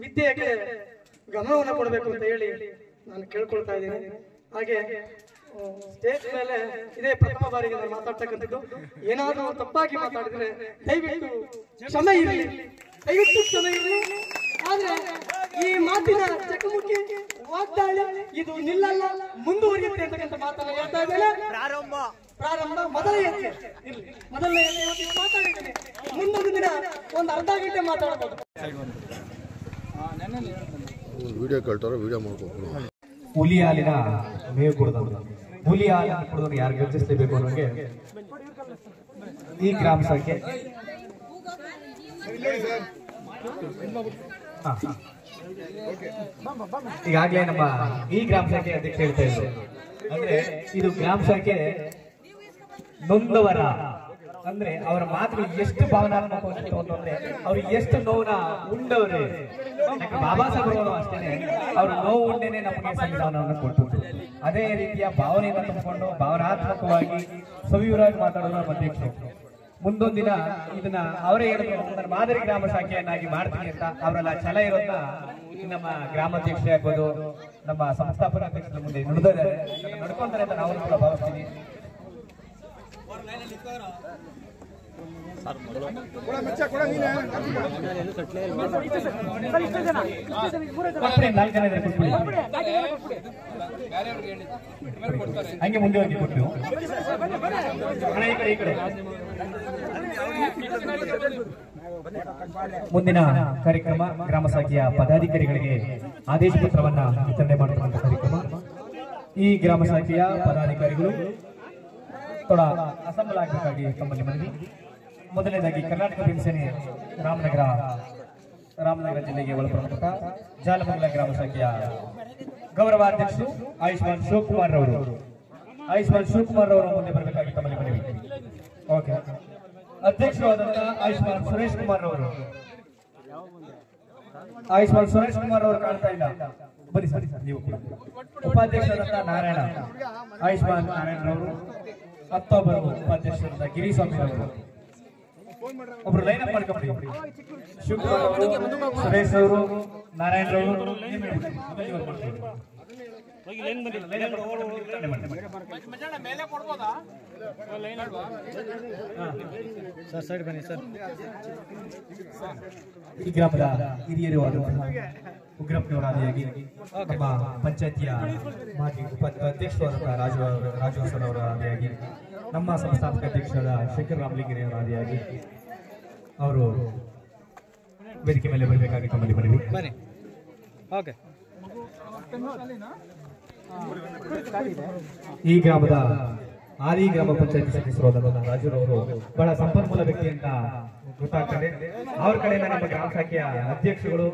ವಿದ್ಯೆಗೆ ಗಮನವನ್ನು ಕೊಡಬೇಕು ಅಂತ ಹೇಳಿ ನಾನು ಕೇಳ್ಕೊಳ್ತಾ ಇದ್ದೀನಿ. ಹಾಗೆ ಸ್ಟೇಜ್ ಮೇಲೆ ಇದೇ ಪ್ರಥಮ ಬಾರಿಗೆ ನಾನು ಮಾತಾಡ್ತಕ್ಕಂಥದ್ದು. ಏನಾದರೂ ತಪ್ಪಾಗಿ ಮಾತಾಡಿದ್ರೆ ದಯವಿಟ್ಟು ಕ್ಷಮೆ ಇರಲಿ, ಆದ್ರೆ ಈ ಮಾತಿನ ಚಕಮಕಿ, ವಾಗ್ದಾಳಿ ಇದು ನಿಲ್ಲಲ್ಲ, ಮುಂದುವರಿಯುತ್ತೆ ಅಂತಕ್ಕಂಥ ಮಾತನ್ನ ಹೇಳ್ತಾ ಇದ್ದೇನೆ. ಪ್ರಾರಂಭ ಮೊದಲನೇ ಮಾತಾಡಿದ್ದೇನೆ. ಮುಂದೊಂದು ದಿನ ಒಂದು ಅರ್ಧ ಗಂಟೆ ಮಾತಾಡಬಹುದು. ವಿಡಿಯೋ ಕಳ್ತಾರ, ವಿಡಿಯೋ ಮಾಡ್ಕೊಂಡು ಹುಲಿ ಹಾಲಿನ ಮೇವು ಕುಡಿದವರು, ಹುಲಿ ಹಾಲಿನ ಕುಡಿದವರು ಯಾರು ಗರ್ಜಿಸಲೇಬೇಕು ಅನ್ನೋಗೆ ಈ ಗ್ರಾಮ ಶಾಖೆ ಈಗಾಗಲೇ ನಮ್ಮ ಈ ಗ್ರಾಮ ಶಾಖೆ ಅಧ್ಯಕ್ಷ ಹೇಳ್ತಾ ಇದ್ರು. ಅಂದ್ರೆ ಇದು ಗ್ರಾಮ ಶಾಖೆ ನೊಂದವರ, ಅಂದ್ರೆ ಅವರ ಮಾತು ಎಷ್ಟು ಭಾವನಾತ್ಮಕ ಅಂತಂದ್ರೆ ಅವ್ರಿಗೆ ಎಷ್ಟು ನೋವನ್ನ ಉಂಡವ್ರೆ. ಬಾಬಾ ಸಾಹೇಬ್ ಅಷ್ಟೇನೆ, ಅವ್ರ ನೋವು ಉಂಡೇನೆ ನಮಗೆ ಸಂವಿಧಾನವನ್ನು ಕೊಟ್ಟಿದ್ರು. ಅದೇ ರೀತಿಯ ಭಾವನೆಯನ್ನು ತುಂಬಿಕೊಂಡು ಭಾವನಾತ್ಮಕವಾಗಿ ಸವಿವರಾಗಿ ಮಾತಾಡೋದು ನಮ್ಮ ಅಧ್ಯಕ್ಷರು. ಮುಂದೊಂದಿನ ಇದನ್ನ ಅವರೇ ಹೇಳಿದ್ರು, ಮಾದರಿ ಗ್ರಾಮ ಶಾಖೆಯನ್ನಾಗಿ ಮಾಡ್ತೀನಿ ಅಂತ. ಅವರೆಲ್ಲ ಛಲ ಇರೋದನ್ನ ನಮ್ಮ ಗ್ರಾಮಾಧ್ಯಕ್ಷರೇ ಆಗ್ಬೋದು, ನಮ್ಮ ಸಂಸ್ಥಾಪನಾ ಅಧ್ಯಕ್ಷರ ಮುಂದೆ ನುಡಿದಿದ್ದಾರೆ, ನಡ್ಕೊಂತಾರೆ ಅಂತ ನಾವು ಕೂಡ ಭಾವಿಸ್ತೀನಿ. ಹಂಗೆ ಮುಂದೆ ಹೋಗಿ ಕೊಟ್ಟು ಈ ಕಡೆ ಮುಂದಿನ ಕಾರ್ಯಕ್ರಮ ಗ್ರಾಮ ಶಾಖೆಯ ಪದಾಧಿಕಾರಿಗಳಿಗೆ ಆದೇಶ ಪತ್ರವನ್ನ ವಿತರಣೆ ಮಾಡುವಂತ ಕಾರ್ಯಕ್ರಮ. ಈ ಗ್ರಾಮ ಶಾಖೆಯ ಪದಾಧಿಕಾರಿಗಳು ಥೋಡ ಅಸೆಂಬಲ್ ಆಗಬೇಕಾಗಿ ತಮ್ಮಲ್ಲಿ ಮನವಿ. ಮೊದಲನೇದಾಗಿ ಕರ್ನಾಟಕ ಭೀಮಸೇನೆ ರಾಮನಗರ ಜಿಲ್ಲೆಗೆ ಒಳಪಡುವಂತ ಜಾಲಮಂಗಲ ಗ್ರಾಮ ಶಾಖೆಯ ಗೌರವಾಧ್ಯಕ್ಷರು ಆಯುಷ್ಮಾನ್ ಶಿವಕುಮಾರ್ ಅವರು ಮುಂದೆ ಬರಬೇಕಾಗಿ ತಮ್ಮಲ್ಲಿ ಮನವಿ. ಓಕೆ. ಅಧ್ಯಕ್ಷರಾದಂತಹ ಆಯುಷ್ಮಾನ್ ಸುರೇಶ್ ಕುಮಾರ್ ಅವರು ಆಯುಷ್ಮಾನ್ ಸುರೇಶ್ ಕುಮಾರ್ ಅವರು ಕಾಣ್ತಾ ಇಲ್ಲ, ಬನ್ನಿ ಸರ್ ನೀವು. ಉಪಾಧ್ಯಕ್ಷರಾದ ನಾರಾಯಣ ಆಯುಷ್ಮಾನ್ ನಾರಾಯಣ ಅವರು, ಮತ್ತೊಬ್ಬರು ಉಪಾಧ್ಯಕ್ಷರಾದ ಗಿರಿಸ್ವಾಮಿ ಅವರು, ಒಬ್ರು ಲೈನ್ ಅಪ್ ಮಾಡ್ಕೊಂಡ್ಬಿಡಿ. ಶಿವಕುಮಾರ್ ಅವರು, ಸುರೇಶ್ ಅವರು, ನಾರಾಯಣ ಅವರು, ಸೈಡ್ ಬನ್ನಿ ಸರ್. ಈ ಗ್ರಾಮದ ಹಿರಿಯರು ಉಗ್ರಪ್ಪನವರಾದಿಯಾಗಿ ನಮ್ಮ ಪಂಚಾಯತಿಯ ಮಾಜಿ ಅಧ್ಯಕ್ಷರಾದಂತಹ ರಾಜು ಹಾಸನ್ ಅವರ ಆದಿಯಾಗಿ, ನಮ್ಮ ಸಂಸ್ಥಾಪಕ ಅಧ್ಯಕ್ಷರಾದ ಶಂಕರ್ ರಾಮಲಿಂಗೇರಿ ಅವರ ಆದಿಯಾಗಿ ಅವರು ವೇದಿಕೆ ಮೇಲೆ ಬರಬೇಕಾಗಿ ತಮ್ಮಲ್ಲಿ ಬನ್ನಿ. ಓಕೆ. ಈ ಗ್ರಾಮದ ಆದಿ ಗ್ರಾಮ ಪಂಚಾಯತಿ ಸದಸ್ಯರಾದ ರಾಜುರವರು ಬಹಳ ಸಂಪನ್ಮೂಲ ವ್ಯಕ್ತಿ ಅಂತ ಗೊತ್ತಾಗ್ತದೆ. ಅವ್ರ ಕಡೆಯಿಂದ ನಮ್ಮ ಗ್ರಾಮ ಶಾಖೆಯ ಅಧ್ಯಕ್ಷಗಳು,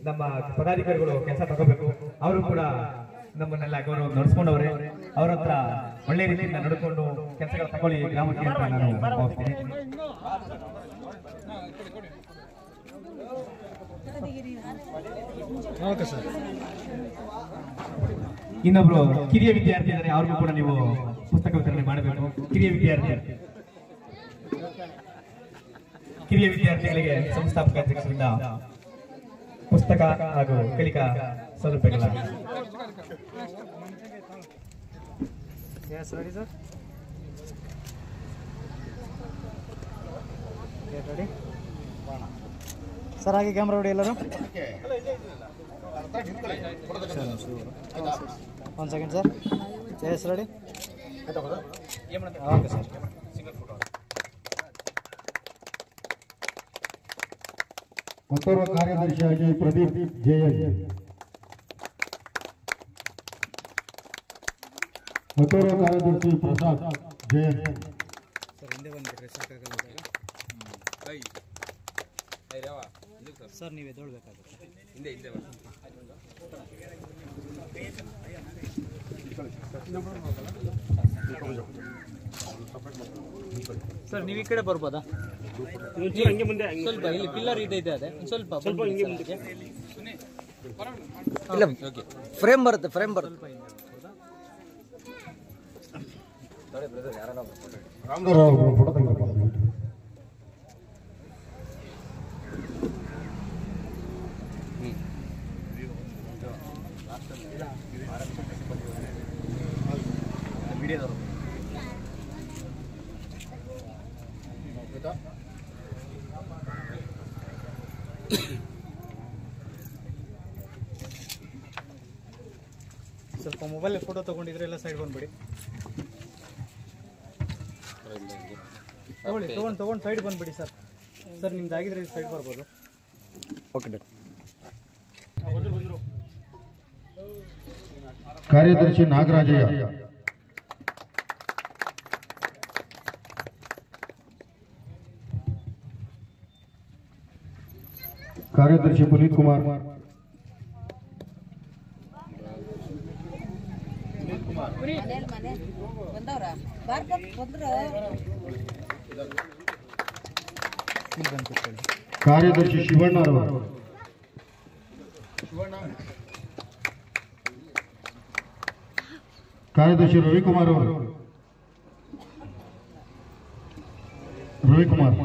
ನಮ್ಮ ಪದಾಧಿಕಾರಿಗಳು ಕೆಲಸ ತಗೋಬೇಕು. ಅವರು ಕೂಡ ನಮ್ಮನ್ನೆಲ್ಲ ಗೌರವ ನಡೆಸ್ಕೊಂಡವ್ರೆ. ಅವ್ರ ಹತ್ರ ಒಳ್ಳೆ ರೀತಿಯಿಂದ ನಡ್ಕೊಂಡು ಕೆಲಸಗಳು ತಗೊಳ್ಳಿ ಗ್ರಾಮಕ್ಕೆ ಅಂತ ನಾನು ಭಾವಿಸ್ತೀನಿ. Okay sir. ಇನ್ನೊಬ್ರು ಕಿರಿಯ ವಿದ್ಯಾರ್ಥಿ ಇದ್ದಾರೆ, ಅವ್ರಿಗೂ ಕೂಡ ನೀವು ಪುಸ್ತಕ ವಿತರಣೆ ಮಾಡಬೇಕು. ಕಿರಿಯ ವಿದ್ಯಾರ್ಥಿಗಳಿಗೆ ಸಂಸ್ಥಾಪಕ ಅಧ್ಯಕ್ಷರಿಂದ ಪುಸ್ತಕ ಹಾಗೂ ಕಲಿಕಾ ಸೌಲಭ್ಯಗಳ ಸರ್ ಹಾಗೆ ಕ್ಯಾಮ್ರಾ ಹೊಡಿ ಎಲ್ಲರೂ. ಒಂದು second sir. Yes ready. Okay sir. ಮತ್ತೋರ್ವ ಕಾರ್ಯದರ್ಶಿಯಾಗಿ ಪ್ರದೀಪ್ ಜೆಎನ್, ಮತ್ತೋರ್ವ ಕಾರ್ಯದರ್ಶಿ ಪ್ರಸಾದ್ ಜೆಎನ್. ಸರ್ ಹಿಂದೆ ಬಂದ್ಬಿಟ್ರಿ, ಸಾಕಾಗಲ್ಲ ಸರ್, ನೀವು ಎದ್ದೊಳ್ಬೇಕಾಗುತ್ತೆ. ಸರ್ ನೀವು ಈ ಕಡೆ ಬರ್ಬೋದಾ? ಸ್ವಲ್ಪ ಇಲ್ಲಿ ಪಿಲ್ಲರ್ ಇದೆ ಅದೇ ಸ್ವಲ್ಪ ಹಿಂಗೆ ಮುಂದಕ್ಕೆ. ಇಲ್ಲ ಫ್ರೇಮ್ ಬರುತ್ತೆ, ಫ್ರೇಮ್ ಬರುತ್ತೆ. ರಾಮರಾವ್ ಫೋಟೋ ತೆಗೆದುಕೊಂಡು ಸ್ವಲ್ಪ ಮೊಬೈಲ್ ಫೋಟೋ ತಗೊಂಡಿದ್ರೆ ಎಲ್ಲ ಸೈಡ್ ಬಂದ್ಬಿಡಿ. ತಗೊಂಡು ಸೈಡ್ ಬಂದ್ಬಿಡಿ ಸರ್. ಸರ್ ನಿಮ್ದು ಆಗಿದ್ರೆ ಸೈಡ್ ಬರ್ಬೋದು. ಓಕೆ. ಕಾರ್ಯದರ್ಶಿ ನಾಗರಾಜಯ್ಯ, ಕಾರ್ಯದರ್ಶಿ ಪುನೀತ್ ಕುಮಾರ್, ಕಾರ್ಯದರ್ಶಿ ಶಿವಣ್ಣರವರು, ಕಾರ್ಯದರ್ಶಿ ರವಿಕುಮಾರ್ ಅವರು, ರವಿಕುಮಾರ್,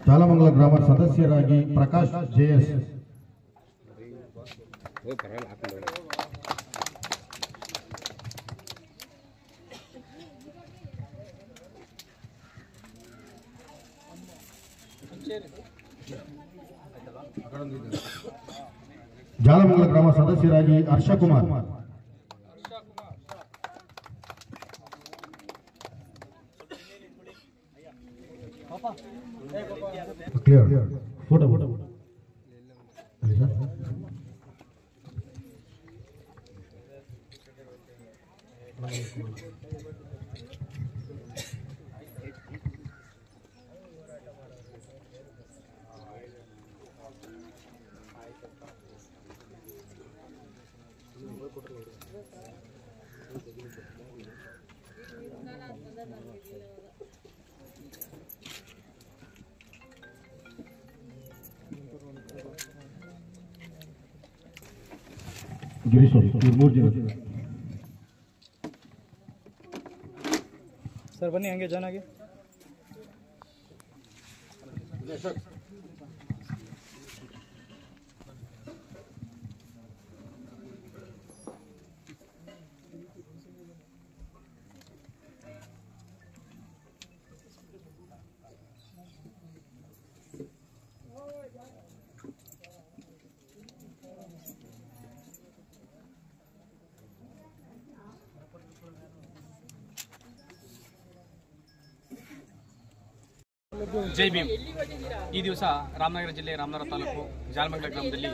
ಜಾಲಮಂಗಲ ಗ್ರಾಮ ಸದಸ್ಯರಾಗಿ ಪ್ರಕಾಶ್ ಜೆಎಸ್, ಜಾಲಮಂಗಲ ಗ್ರಾಮ ಸದಸ್ಯರಾಗಿ ಹರ್ಷಕುಮಾರ್, ಕ್ಲಿಯರ್ ಫೋಟೋ ಗಿರೀಶ್ ಅವರು 3 ದಿನ ಸರ್ ಬನ್ನಿ ಹಂಗೆ ಜಾಯ್ನ್ ಆಗಿ. ಜೈ ಭೀಮ್. ಈ ದಿವಸ ರಾಮನಗರ ಜಿಲ್ಲೆ ರಾಮನಗರ ತಾಲೂಕು ಜಾಲಮಂಗಲ ಗ್ರಾಮದಲ್ಲಿ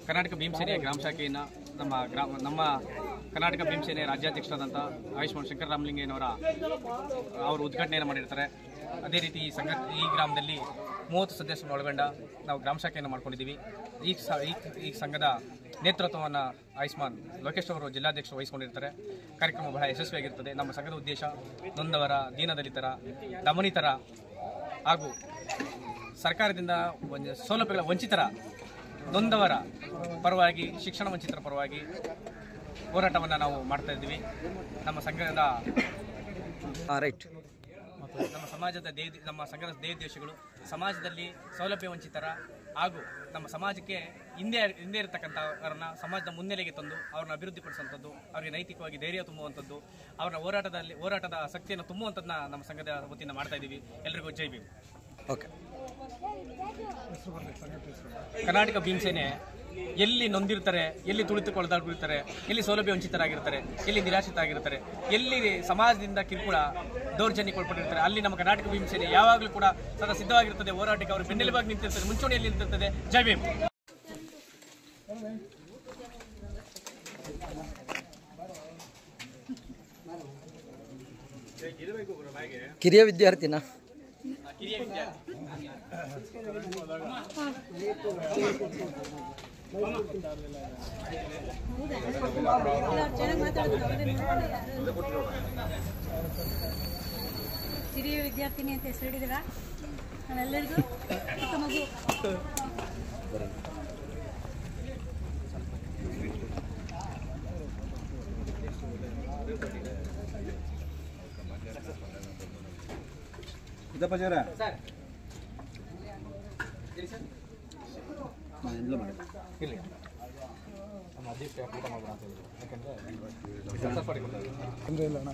ಕರ್ನಾಟಕ ಭೀಮಸೇನೆಯ ಗ್ರಾಮ ಶಾಖೆಯನ್ನು ನಮ್ಮ ಕರ್ನಾಟಕ ಭೀಮಸೇನೆ ರಾಜ್ಯಾಧ್ಯಕ್ಷರಾದಂಥ ಆಯುಷ್ಮಾನ್ ಶಂಕರ್ ರಾಮಲಿಂಗಯ್ಯನವರ ಅವರು ಉದ್ಘಾಟನೆಯನ್ನು ಮಾಡಿರ್ತಾರೆ. ಅದೇ ರೀತಿ ಈ ಗ್ರಾಮದಲ್ಲಿ 30 ಸದಸ್ಯರನ್ನು ಒಳಗೊಂಡ ನಾವು ಗ್ರಾಮ ಶಾಖೆಯನ್ನು ಮಾಡ್ಕೊಂಡಿದ್ದೀವಿ. ಈ ಸಂಘದ ನೇತೃತ್ವವನ್ನು ಆಯುಷ್ಮಾನ್ ಲೋಕೇಶ್ ಅವರು ಜಿಲ್ಲಾಧ್ಯಕ್ಷರು ವಹಿಸಿಕೊಂಡಿರ್ತಾರೆ. ಕಾರ್ಯಕ್ರಮ ಬಹಳ ಯಶಸ್ವಿಯಾಗಿರ್ತದೆ. ನಮ್ಮ ಸಂಘದ ಉದ್ದೇಶ ನೊಂದವರ, ದೀನದಲಿತರ, ದಮನಿತರ ಹಾಗೂ ಸರ್ಕಾರದಿಂದ ಸೌಲಭ್ಯಗಳ ವಂಚಿತರ, ನೊಂದವರ ಪರವಾಗಿ, ಶಿಕ್ಷಣ ವಂಚಿತರ ಪರವಾಗಿ ಹೋರಾಟವನ್ನು ನಾವು ಮಾಡ್ತಾ ಇದ್ದೀವಿ. ನಮ್ಮ ಸಂಘದ ನಮ್ಮ ಸಂಘದ ಧ್ಯೇಯೋದ್ದೇಶಗಳು ಸಮಾಜದಲ್ಲಿ ಸೌಲಭ್ಯ ವಂಚಿತರ ಹಾಗೂ ನಮ್ಮ ಸಮಾಜಕ್ಕೆ ಹಿಂದೆ ಇರತಕ್ಕಂಥವರನ್ನ ಸಮಾಜದ ಮುನ್ನೆಲೆಗೆ ತಂದು ಅವ್ರನ್ನ ಅಭಿವೃದ್ಧಿಪಡಿಸುವಂಥದ್ದು, ಅವರಿಗೆ ನೈತಿಕವಾಗಿ ಧೈರ್ಯ ತುಂಬುವಂಥದ್ದು, ಅವರ ಹೋರಾಟದ ಶಕ್ತಿಯನ್ನು ತುಂಬುವಂಥದ್ದನ್ನ ನಮ್ಮ ಸಂಘದ ವತಿಯಿಂದ ಮಾಡ್ತಾ ಇದ್ದೀವಿ. ಎಲ್ರಿಗೂ ಜೈ ಭೀಮ್. ಓಕೆ. ಕರ್ನಾಟಕ ಭೀಮಸೇನೆ ಎಲ್ಲಿ ನೊಂದಿರ್ತಾರೆ, ಎಲ್ಲಿ ತುಳಿತುಕೊಳ್ಳದಾಗಿರ್ತಾರೆ, ಎಲ್ಲಿ ಸೌಲಭ್ಯ ವಂಚಿತರಾಗಿರ್ತಾರೆ, ಎಲ್ಲಿ ನಿರಾಶ್ರಿತರಾಗಿರ್ತಾರೆ, ಎಲ್ಲಿ ಸಮಾಜದಿಂದ ಕಿರುಕುಳ ದೌರ್ಜನ್ಯಕ್ಕೊಳಪಟ್ಟಿರ್ತಾರೆ, ಅಲ್ಲಿ ನಮ್ಮ ಕರ್ನಾಟಕ ಭೀಮಸೇನೆ ಯಾವಾಗಲೂ ಕೂಡ ಸದಾ ಸಿದ್ಧವಾಗಿರ್ತದೆ. ಹೋರಾಟಕ್ಕೆ ಅವರು ಬೆನ್ನೆಲುಬಾಗಿ ನಿಂತಿರ್ತಾರೆ, ಮುಂಚೂಣಿಯಲ್ಲಿ ನಿಂತಿರ್ತದೆ. ಜೈ ಭೀಮ್. ಕಿರಿಯ ವಿದ್ಯಾರ್ಥಿನ ಹಿರಿಯ ವಿದ್ಯಾರ್ಥಿನಿ ಅಂತ ಹೆಸರು ಹಿಡಿದಿರಾ? ನಾವೆಲ್ಲರಿಗೂ ಮಗು ಇಲ್ಲ ಅಣ್ಣ.